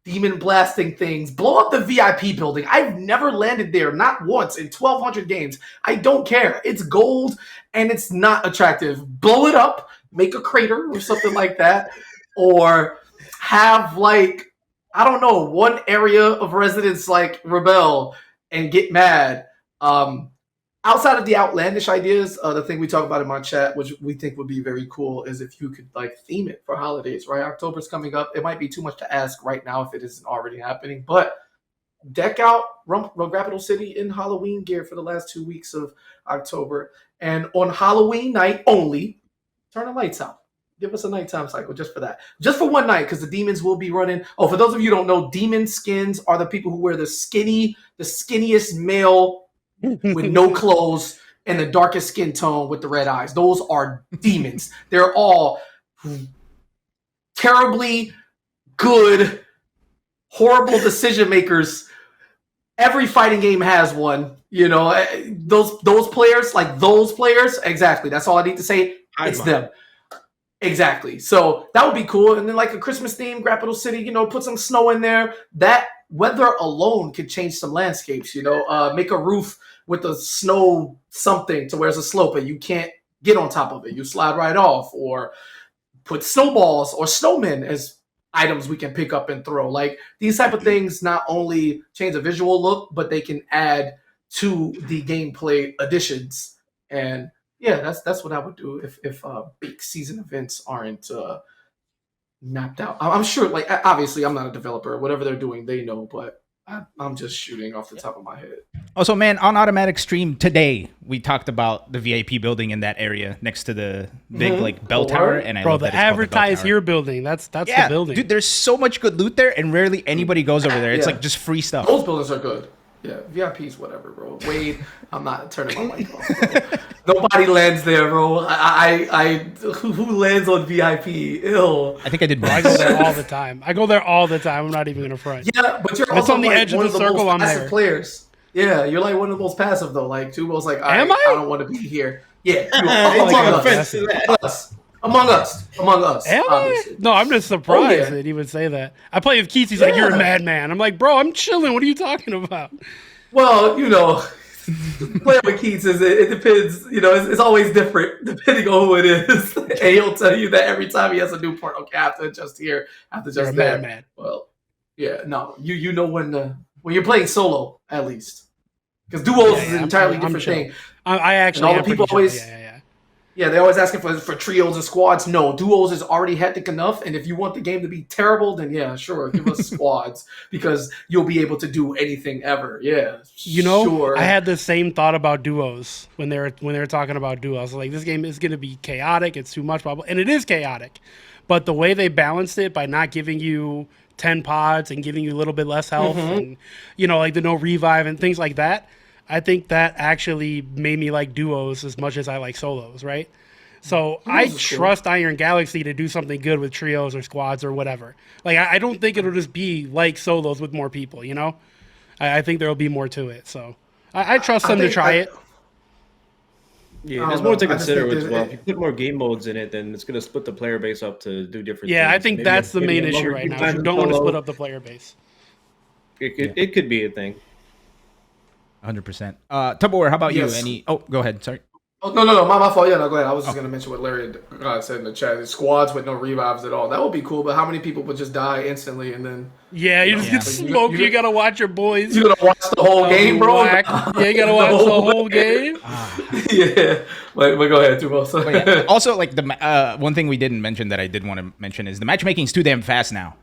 demon blasting things. Blow up the VIP building. I've never landed there, not once in 1,200 games. I don't care. It's gold, and it's not attractive. Blow it up, make a crater or something like that, or have, like, I don't know, one area of residents, like, rebel and get mad. Outside of the outlandish ideas, the thing we talk about in my chat, which we think would be very cool, is if you could like theme it for holidays, right? October's coming up. It might be too much to ask right now if it isn't already happening, but deck out Capital City in Halloween gear for the last 2 weeks of October. And on Halloween night only, turn the lights out. Give us a nighttime cycle just for that. Just for one night, because the demons will be running. Oh, for those of you who don't know, demon skins are the people who wear the skinniest male with no clothes and the darkest skin tone with the red eyes. Those are demons. They're all terribly good, horrible decision makers. Every fighting game has one. You know, those players, exactly. That's all I need to say. It's them. Exactly. So that would be cool. And then like a Christmas theme, Capital City, you know, put some snow in there. That weather alone could change some landscapes, you know, make a roof with a snow something to where it's a slope and you can't get on top of it. You slide right off, or put snowballs or snowmen as items we can pick up and throw. Like these type of things not only change the visual look, but they can add to the gameplay additions. And yeah, that's what I would do if big season events aren't mapped out. I'm sure, like, obviously I'm not a developer. Whatever they're doing, they know, but I'm just shooting off the top of my head. Also, man, on Automattock stream today, we talked about the VIP building in that area next to the big like bell tower. And I love that the it's called the bell advertise tower. here building. That's the building. Dude, there's so much good loot there, and rarely anybody goes over there. It's like just free stuff. Those buildings are good. Yeah, VIP's whatever, bro. Wade, I'm not turning my mic off, bro. Nobody lands there, bro. Who lands on VIP? Ill. I think I did. I go there all the time. I'm not even gonna front. Yeah, but you're If it's also on the like edge of one the of the circle, most I'm passive there. players. Yeah, you're like one of the most passive though. Like Tubow's like, all right, Am I? I don't want to be here. Yeah, among us. Am obviously. I? No, I'm just surprised yeah. that he would say that. I play with Keith. He's like, "You're a madman." I'm like, "Bro, I'm chilling. What are you talking about?" Well, you know, playing with Keats it depends. You know, it's always different depending on who it is, and he'll tell you that every time he has a new part. Okay, I have to adjust here. I have to adjust You're a there. madman. Well, yeah, no, you know when you're playing solo at least, because duos is an entirely different thing. I actually. And all the am pretty people chill. always. Yeah, they're always asking for trios and squads. No, duos is already hectic enough. And if you want the game to be terrible, then yeah, sure, give us squads because you'll be able to do anything ever. Yeah, You know, sure. I had the same thought about duos when they were talking about duos. I was like, this game is going to be chaotic. It's too much, blah, blah. And it is chaotic. But the way they balanced it by not giving you 10 pods and giving you a little bit less health and, you know, like the no revive and things like that, I think that actually made me like duos as much as I like solos, right? So I trust Iron Galaxy to do something good with trios or squads or whatever. Like, I don't think it'll just be like solos with more people, you know? I think there'll be more to it. So I trust them to try it. Yeah, there's more to consider as well. If you put more game modes in it, then it's going to split the player base up to do different things. Yeah, I think Maybe that's the main a issue longer right queue now. time You in don't want to solo. split up the player base. It could be a thing. 100%. Tuboware, how about Yes. you? Any? Oh, go ahead. Sorry. Oh, no, my fault. Yeah, no, go ahead. I was just going to mention what Larry said in the chat. Squads with no revives at all. That would be cool, but how many people would just die instantly and then... Yeah, you just get smoked. You got to watch your boys. You got to watch the whole game, bro? Whack. Yeah, you got to watch the whole game. Yeah. But go ahead, Tubo. But yeah. Also, like the one thing we didn't mention that I did want to mention is the matchmaking's too damn fast now.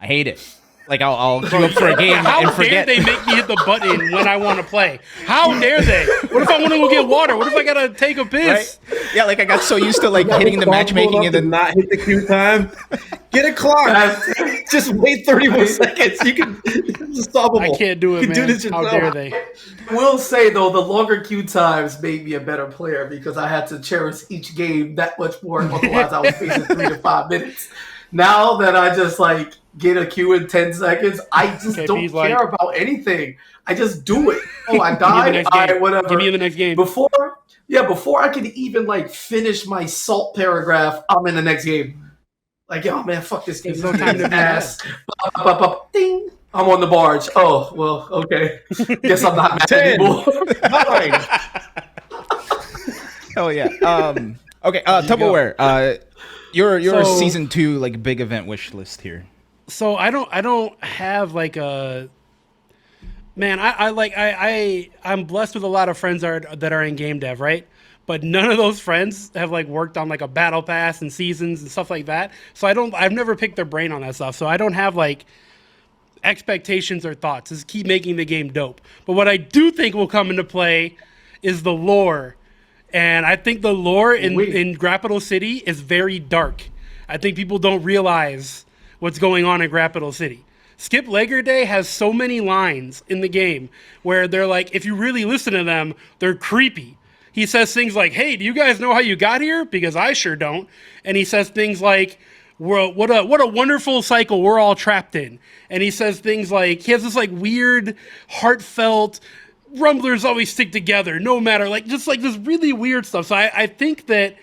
I hate it. Like I'll queue up for a game How and dare forget. they make me hit the button when I want to play? How dare they? What if I want to go get water? What if I gotta take a piss? Right? Yeah, like I got so used to like hitting the matchmaking and then not hit the queue time. Get a clock. Just wait 30 more seconds. You can. It's solvable. I can't do it, You can man. do this How yourself. dare they? I will say though, the longer queue times made me a better player because I had to cherish each game that much more. Otherwise, I was facing 3 to 5 minutes. Now that I just like get a queue in 10 seconds, I just Okay, don't P's care like- about anything. I just do it. Oh, I Give me the died. next All game. right, whatever. Give me the next game. Before I could even like finish my salt paragraph, I'm in the next game. Like, yo, man, fuck this game. There's no This time game to is be ass. Ding. I'm on the barge. Oh, well, okay. Guess I'm not mad 10. anymore. 9. hell yeah. Okay, Tuboware. Your So- season 2 like big event wish list here. So I don't have like a man. I'm blessed with a lot of friends that are in game dev, right? But none of those friends have like worked on like a battle pass and seasons and stuff like that. So I've never picked their brain on that stuff. So I don't have like expectations or thoughts. Just keep making the game dope. But what I do think will come into play is the lore. And I think the lore in Grappital City is very dark. I think people don't realize what's going on in Grappital City. Skip Lager Day has so many lines in the game where they're like, if you really listen to them, they're creepy. He says things like, hey, do you guys know how you got here? Because I sure don't. And he says things like, what a wonderful cycle we're all trapped in. And he says things like, he has this like weird, heartfelt, Rumblers always stick together, no matter, like, just like this really weird stuff. So I think that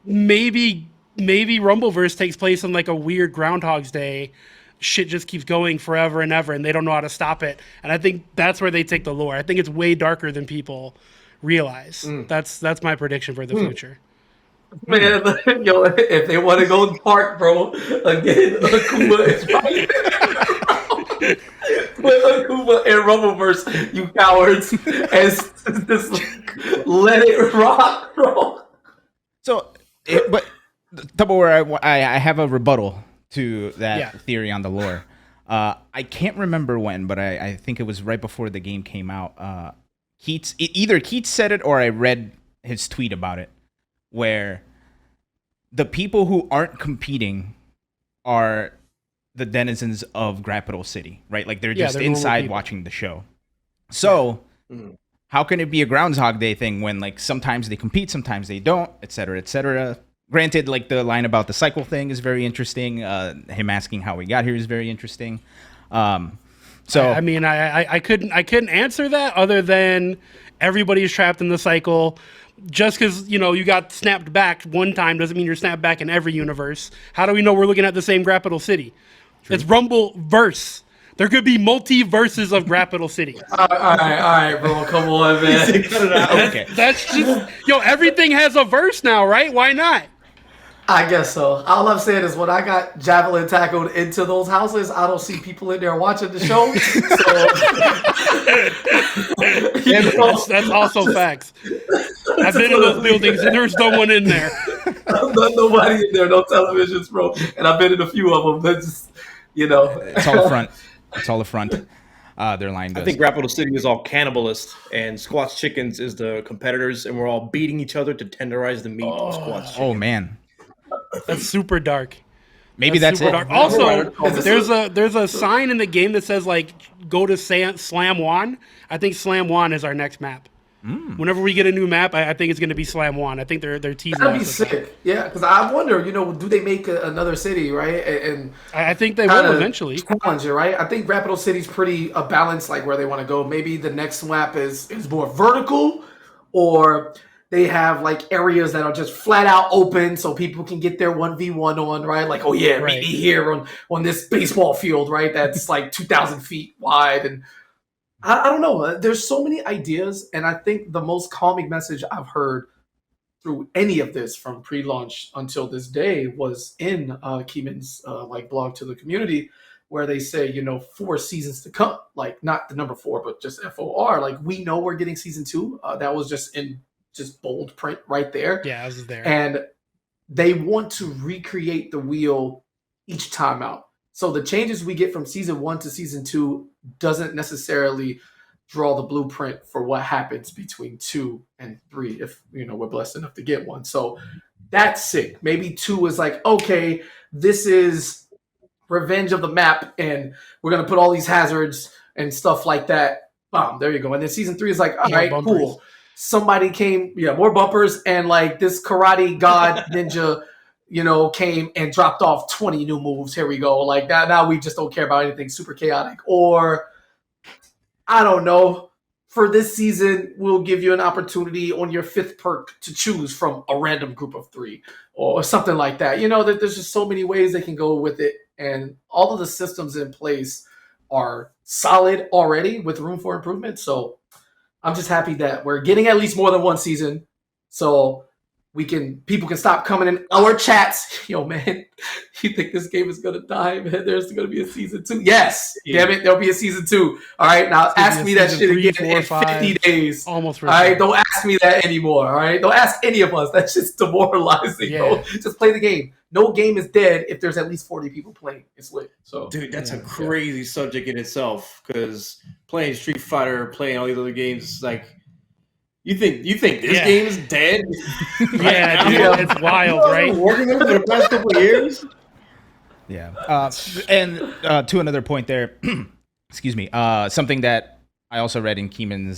maybe Rumbleverse takes place in like a weird Groundhog's Day. Shit just keeps going forever and ever, and they don't know how to stop it. And I think that's where they take the lore. I think it's way darker than people realize. That's my prediction for the future. Man, yo, if they want to go dark, bro, again, Akuma is right there. Put Akuma in Rumbleverse, you cowards, and just let it rock, bro. So, but Tuboware, I have a rebuttal to that theory on the lore. I can't remember when, but I think it was right before the game came out. Either Keats said it or I read his tweet about it, where the people who aren't competing are the denizens of Grappital City, right? Like they're just they're normal inside people. watching the show. So how can it be a Groundhog Day thing when like sometimes they compete, sometimes they don't, et cetera, et cetera? Granted, like the line about the cycle thing is very interesting. Him asking how we got here is very interesting. So I mean, I couldn't answer that other than everybody's trapped in the cycle. Just because, you got snapped back one time doesn't mean you're snapped back in every universe. How do we know we're looking at the same Grappital City? True. It's Rumbleverse. There could be multiverses of Grappital City. All right, bro. Come on, man. Cut it out. okay. That's just, everything has a verse now, right? Why not? I guess so. All I'm saying is when I got javelin tackled into those houses, I don't see people in there watching the show. So, That's also facts. I've been in those buildings and there's no one in there. nobody in there, no televisions, bro. And I've been in a few of them. That's just, It's all the front. It's all the front. Their line does. I think Grappital City is all cannibalists, and Squatch Chickens is the competitors, and we're all beating each other to tenderize the meat of Squatch Chickens. Oh man. That's super dark. Maybe that's super it. dark. Also, Right. there's a sign in the game that says like go to Slam One. I think Slam One is our next map. Whenever we get a new map, I think it's going to be Slam One. I think they're teasing. That'd be us with that. sick. Yeah, because I wonder, do they make another city, right? And I think they will kinda eventually. challenge it, right? I think Grappital City's pretty balanced, like where they want to go. Maybe the next map is more vertical, or they have like areas that are just flat out open, so people can get their 1v1 on, right? Like, oh yeah, Right. meet me here on this baseball field, right? That's like 2,000 feet wide, and I don't know. There's so many ideas, and I think the most calming message I've heard through any of this from pre-launch until this day was in Keeman's blog to the community, where they say 4 seasons to come, like not the number 4, but just FOR. Like we know we're getting season 2. That was just in bold print right there. Yeah, I was there. And they want to recreate the wheel each time out. So the changes we get from season 1 to season 2 doesn't necessarily draw the blueprint for what happens between 2 and 3 if we're blessed enough to get one. So that's sick. Maybe 2 is like, okay, this is Revenge of the Map, and we're gonna put all these hazards and stuff like that. Boom, there you go. And then season 3 is like, all right, cool. Somebody came, more bumpers, and like this karate god ninja, came and dropped off 20 new moves. Here we go. Like that. Now we just don't care about anything super chaotic. Or I don't know. For this season, we'll give you an opportunity on your 5th perk to choose from a random group of 3 or something like that. There's just so many ways they can go with it. And all of the systems in place are solid already with room for improvement. So I'm just happy that we're getting at least more than one season. So people can stop coming in our chats. Yo, man, you think this game is gonna die, man? There's gonna be a season 2. Yes, damn it, there'll be a season 2. All right, now ask me that shit again in 50 days. Almost. All right, don't ask me that anymore. All right, don't ask any of us. That's just demoralizing, bro. Just play the game. No game is dead if there's at least 40 people playing. It's lit. So, dude, that's a crazy subject in itself. Because playing Street Fighter, playing all these other games, like. You think this game is dead? Yeah, dude, it's wild, right? Working on it for the past couple of years. Yeah, and to another point there, excuse me. Something that I also read in Keeman's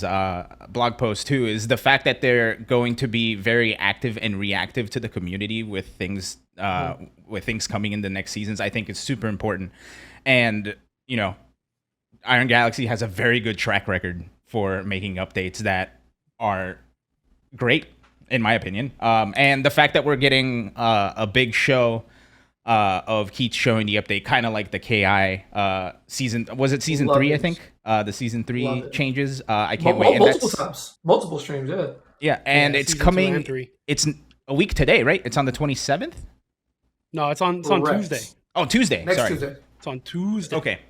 blog post too is the fact that they're going to be very active and reactive to the community with things coming in the next seasons. I think is super important, and Iron Galaxy has a very good track record for making updates that are great in my opinion, and the fact that we're getting a big show of Keith showing the update, kind of like the KI season. Was it season 3? I think the season 3 changes. I can't wait. Multiple times, multiple streams. Yeah, and it's coming. It's a week today, right? It's on the 27th. No, it's on Tuesday. Oh, Tuesday. Next Sorry. Tuesday. It's on Tuesday. Okay.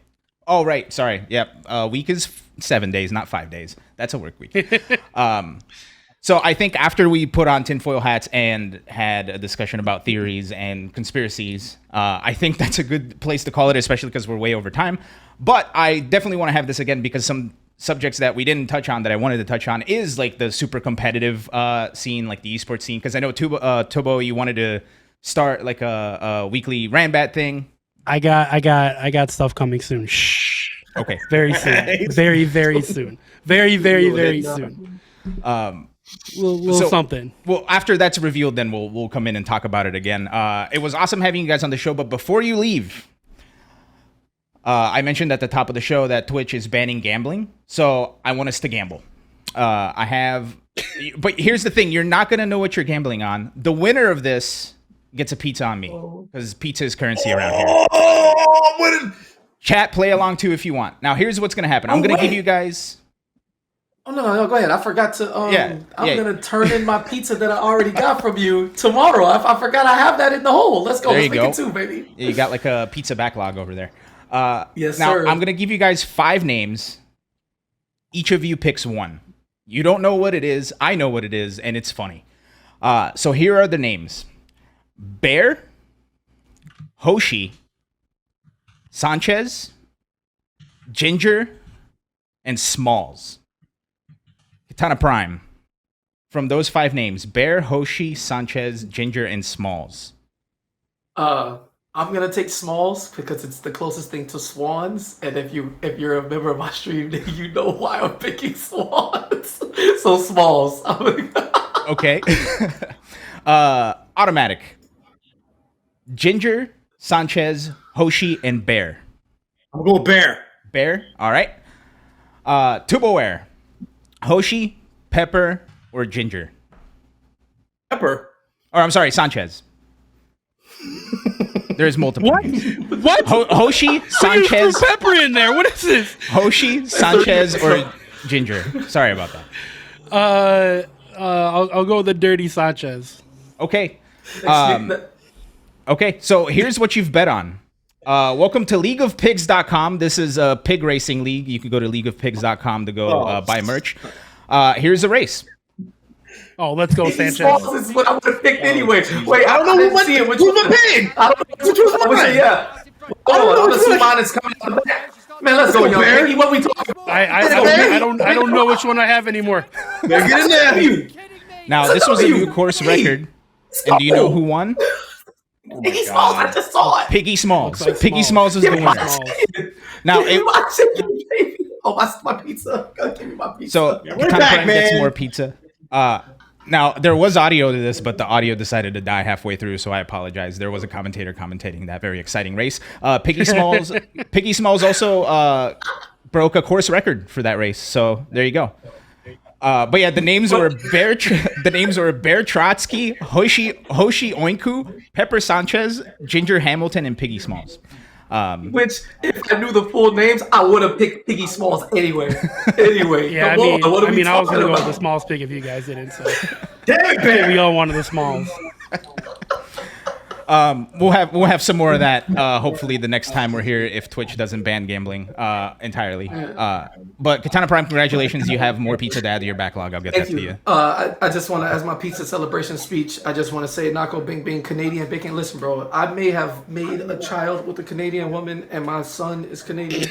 Oh, right. Sorry. Yep. Week is 7 days, not 5 days. That's a work week. So I think after we put on tinfoil hats and had a discussion about theories and conspiracies, I think that's a good place to call it, especially because we're way over time. But I definitely want to have this again because some subjects that we didn't touch on that I wanted to touch on is like the super competitive scene, like the esports scene. Because I know Tubo, you wanted to start like a weekly Rambat thing. I got stuff coming soon. Shh. Okay. Very soon. Very, very soon. Very, very, very soon. Little something. Well, after that's revealed, then we'll come in and talk about it again. It was awesome having you guys on the show, but before you leave, I mentioned at the top of the show that Twitch is banning gambling, so I want us to gamble. But here's the thing: you're not gonna know what you're gambling on. The winner of this gets a pizza on me because pizza is currency around here. Chat, play along too if you want. Now, here's what's gonna happen. I'm gonna give you guys. Oh no, go ahead. I forgot to. I'm gonna turn in my pizza that I already got from you tomorrow. I forgot I have that in the hole. Let's go. Let's make it 2, baby. Yeah, you got like a pizza backlog over there. Yes, now, sir. I'm gonna give you guys 5 names. Each of you picks one. You don't know what it is. I know what it is, and it's funny. So here are the names: Bear, Hoshi, Sanchez, Ginger, and Smalls. Katana Prime. From those 5 names: Bear, Hoshi, Sanchez, Ginger, and Smalls. I'm gonna take Smalls because it's the closest thing to Swans, and if you're a member of my stream, then you know why I'm picking Swans. So Smalls. Okay. Automattock. Ginger, Sanchez, Hoshi, and Bear. I'm going Bear. Bear. All right. Tuboware. Hoshi, Pepper, or Ginger? Pepper. Or I'm sorry, Sanchez. There's multiple. What? Hoshi, Sanchez. You threw Pepper in there. What is this? Hoshi, Sanchez, or Ginger? Sorry about that. I'll go with the dirty Sanchez. Okay. Okay. So here's what you've bet on. Welcome to LeagueOfPigs.com. This is a pig racing league. You can go to LeagueOfPigs.com to go buy merch. Here's a race. Oh, let's go, Sanchez. Smalls is what I would have picked anyway. Wait, I don't know who my pig. I don't know which was mine. Yeah. Hold on, let's see mine is coming out of the back. Man, let's go, young Piggy. What we talking about? I don't know which one I have anymore. Get in there. Now, this was a new course record. And do you know who won? Piggy Smalls, I just saw it. Piggy Smalls. Looks like Piggy Smalls. Smalls is the Give me my winner. chicken. Now, Give me my chicken, baby. Oh, my pizza. Give me my pizza. So Katana Prime gets more pizza. Now there was audio to this, but the audio decided to die halfway through, so I apologize. There was a commentator commentating that very exciting race. Piggy Smalls also broke a course record for that race. So there you go. But yeah, the names were Bear Trotsky, Hoshi Oinku, Pepper Sanchez, Ginger Hamilton, and Piggy Smalls. Which, if I knew the full names, I would have picked Piggy Smalls anyway. Yeah, I was going to go with the Smalls pick if you guys didn't. So. Dang, we all wanted the Smalls. We'll have some more of that hopefully the next time we're here if Twitch doesn't ban gambling entirely. But Katana Prime, congratulations! You have more pizza to add to your backlog. I'll get that to you. I just want to, as my pizza celebration speech, I just want to say, Nako Bing Bing, Canadian bacon. Listen, bro, I may have made a child with a Canadian woman, and my son is Canadian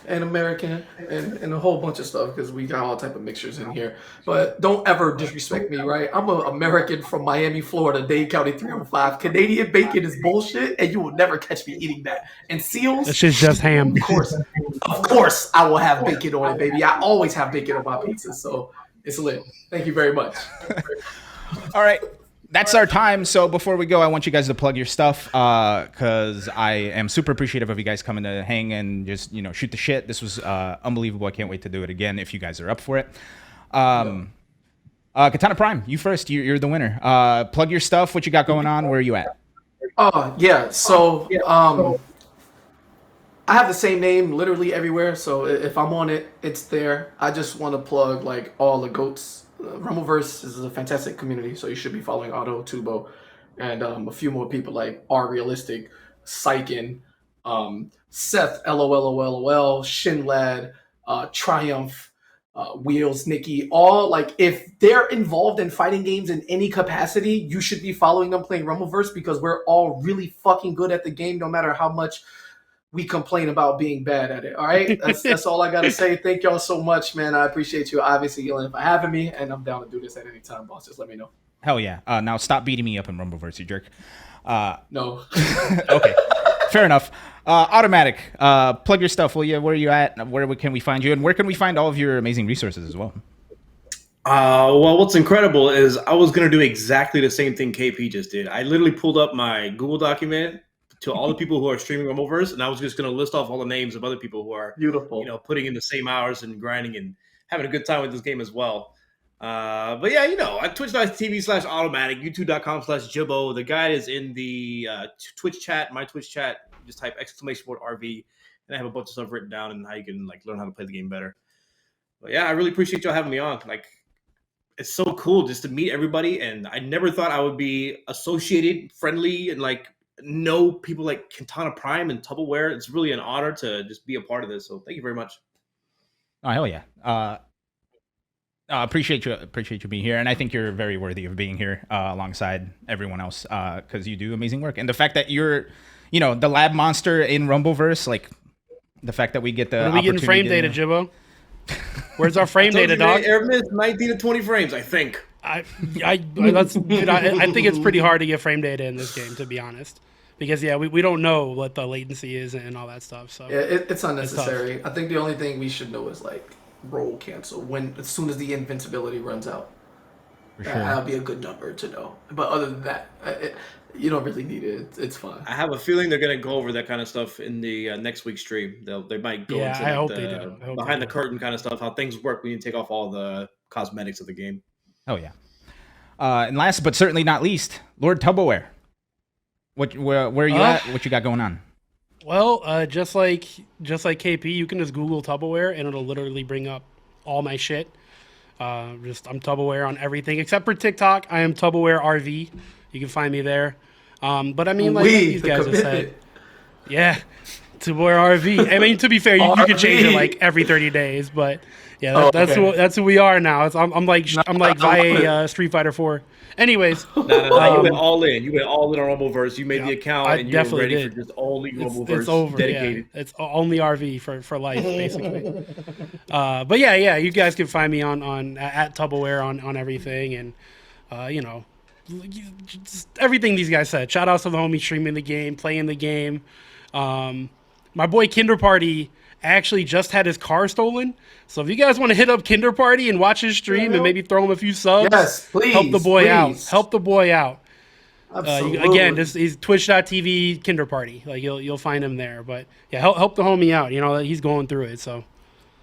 and American and a whole bunch of stuff because we got all type of mixtures in here. But don't ever disrespect me, right? I'm an American from Miami, Florida, Dade County 305. Canadian bacon is bullshit, and you will never catch me eating that. And seals, that shit's just ham. Of course, I will have bacon on it, baby. I always have bacon on my pizza, so it's lit. Thank you very much. All right. That's our time. So before we go, I want you guys to plug your stuff because I am super appreciative of you guys coming to hang and just, shoot the shit. This was unbelievable. I can't wait to do it again if you guys are up for it. Katana Prime, you first. You're the winner. Plug your stuff. What you got going on? Where are you at? Yeah. So I have the same name literally everywhere. So if I'm on it, it's there. I just want to plug like all the goats. Rumbleverse is a fantastic community, so you should be following Auto, Tubo, and a few more people like R Realistic, Sykin, Seth, LOL, Shinlad, Triumph, Wheels, Nikki, all like if they're involved in fighting games in any capacity, you should be following them playing Rumbleverse because we're all really fucking good at the game, no matter how much we complain about being bad at it. All right, that's all I gotta say. Thank y'all so much, man. I appreciate you, obviously, Elon, for having me, and I'm down to do this at any time, boss. Just let me know. Hell yeah! Now stop beating me up in Rumbleverse, you jerk. No. Okay, fair enough. Automattock, plug your stuff, will you? Where are you at? Where can we find you? And where can we find all of your amazing resources as well? Well, what's incredible is I was gonna do exactly the same thing KP just did. I literally pulled up my Google document to all the people who are streaming Rumbleverse, and I was just going to list off all the names of other people who are beautiful, putting in the same hours and grinding and having a good time with this game as well. But yeah, at twitch.tv/automattock, youtube.com/Jibbo. The guide is in the Twitch chat, my Twitch chat. Just type !RV, and I have a bunch of stuff written down and how you can learn how to play the game better. But yeah, I really appreciate y'all having me on. It's so cool just to meet everybody, and I never thought I would be associated, friendly, and know people like Katana Prime and Tuboware. It's really an honor to just be a part of this. So thank you very much. Oh hell yeah! Appreciate you being here, and I think you're very worthy of being here alongside everyone else because you do amazing work. And the fact that you're, the lab monster in Rumbleverse, the fact that we get the when are we getting frame data, Jibbo? Where's our frame data, dog? Air miss 19 to 20 frames, I think. I think it's pretty hard to get frame data in this game, to be honest, because we don't know what the latency is and all that stuff. So yeah, it's unnecessary. I think the only thing we should know is roll cancel as soon as the invincibility runs out. For sure. That'll be a good number to know. But other than that, you don't really need it. It's fine. I have a feeling they're gonna go over that kind of stuff in the next week's stream. They might go into I hope they do. Behind the curtain kind of stuff, how things work when you take off all the cosmetics of the game. Oh yeah. And last but certainly not least, Lord Tuboware. Where are you at? What you got going on? Well, just like KP, you can just Google Tuboware and it'll literally bring up all my shit. I'm Tuboware on everything except for TikTok. I am Tuboware RV. You can find me there. But I mean, like these guys have said, yeah, Tuboware RV. I mean, to be fair, you can change it like every 30 days, but yeah, that's who we are now. I'm like via Street Fighter 4. Anyways, No. You went all in. You went all in on Rumbleverse. You made the account, and you were ready for just only Rumbleverse. It's over. Dedicated. Yeah. It's only RV for life, basically. But yeah, you guys can find me on at Tuboware on everything, and just everything these guys said. Shout outs to the homie streaming the game, playing the game. My boy Kinder Party actually just had his car stolen. So if you guys want to hit up Kinder Party and watch his stream and maybe throw him a few subs, yes, please, help the boy out. Absolutely. He's twitch.tv Kinder Party. Like you'll find him there. But yeah, help the homie out. He's going through it. So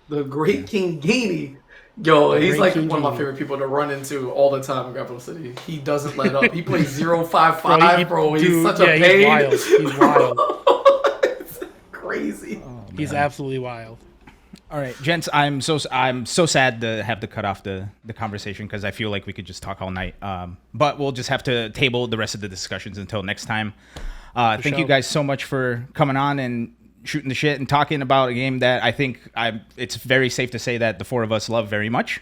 the great King Genie. Yo, he's like King one of my favorite people to run into all the time in Capital City. He doesn't let up. He plays 055, bro. He's such a pain. He's wild. It's crazy. He's absolutely wild. All right, gents, I'm so sad to have to cut off the conversation because I feel like we could just talk all night. But we'll just have to table the rest of the discussions until next time. Thank you guys so much for coming on and shooting the shit and talking about a game that I think it's very safe to say that the four of us love very much.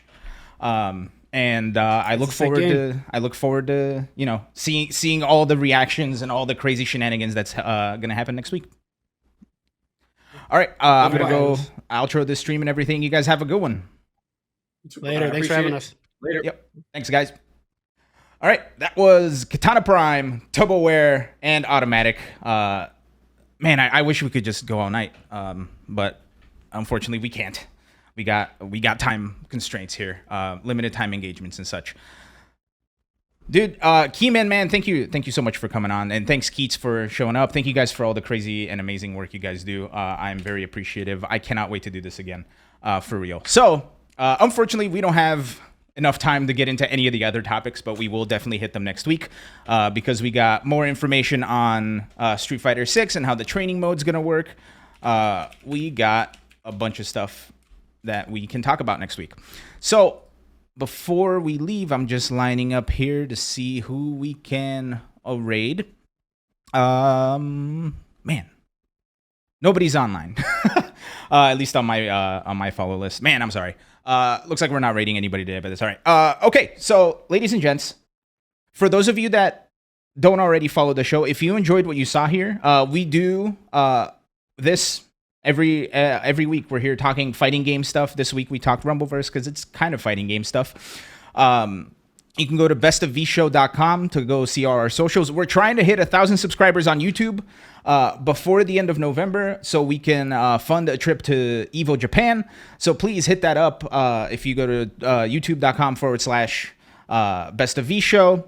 And I look forward to seeing all the reactions and all the crazy shenanigans that's gonna happen next week. All right, I'm gonna go outro this stream and everything. You guys have a good one. Later. Thanks for having us. Later. Yep. Thanks, guys. All right, that was Katana Prime, Tuboware, and Automattock. Man, I wish we could just go all night, but unfortunately we can't. We got time constraints here, limited time engagements and such. Dude, Keyman, man, thank you so much for coming on, and thanks Keats for showing up. Thank you guys for all the crazy and amazing work you guys do. I'm very appreciative. I cannot wait to do this again, for real. So, unfortunately, we don't have enough time to get into any of the other topics, but we will definitely hit them next week, because we got more information on Street Fighter 6 and how the training mode's gonna work. We got a bunch of stuff that we can talk about next week. So, before we leave, I'm just lining up here to see who we can raid. Man, nobody's online. At least on my follow list. Man, I'm sorry. Looks like we're not raiding anybody today, but that's all right. Okay, so ladies and gents, for those of you that don't already follow the show, if you enjoyed what you saw here, we do this every week. We're here talking fighting game stuff. This week we talked Rumbleverse because it's kind of fighting game stuff. You can go to BestofVShow.com to go see all our socials. We're trying to hit 1,000 subscribers on YouTube before the end of November, so we can fund a trip to Evo Japan. So please hit that up if you go to youtube.com/BestofVShow.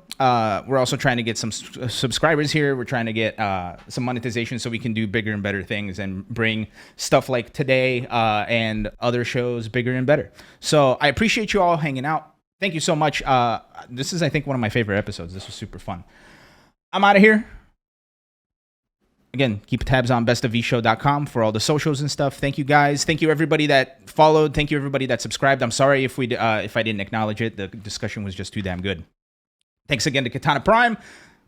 We're also trying to get some subscribers here. We're trying to get some monetization so we can do bigger and better things and bring stuff like today and other shows bigger and better. So I appreciate you all hanging out. Thank you so much. This is, I think, one of my favorite episodes. This was super fun. I'm out of here. Again, keep tabs on bestofvshow.com for all the socials and stuff. Thank you, guys. Thank you, everybody that followed. Thank you, everybody that subscribed. I'm sorry if I didn't acknowledge it. The discussion was just too damn good. Thanks again to Katana Prime,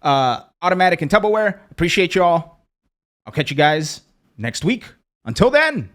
Automattock, and Tuboware. Appreciate you all. I'll catch you guys next week. Until then.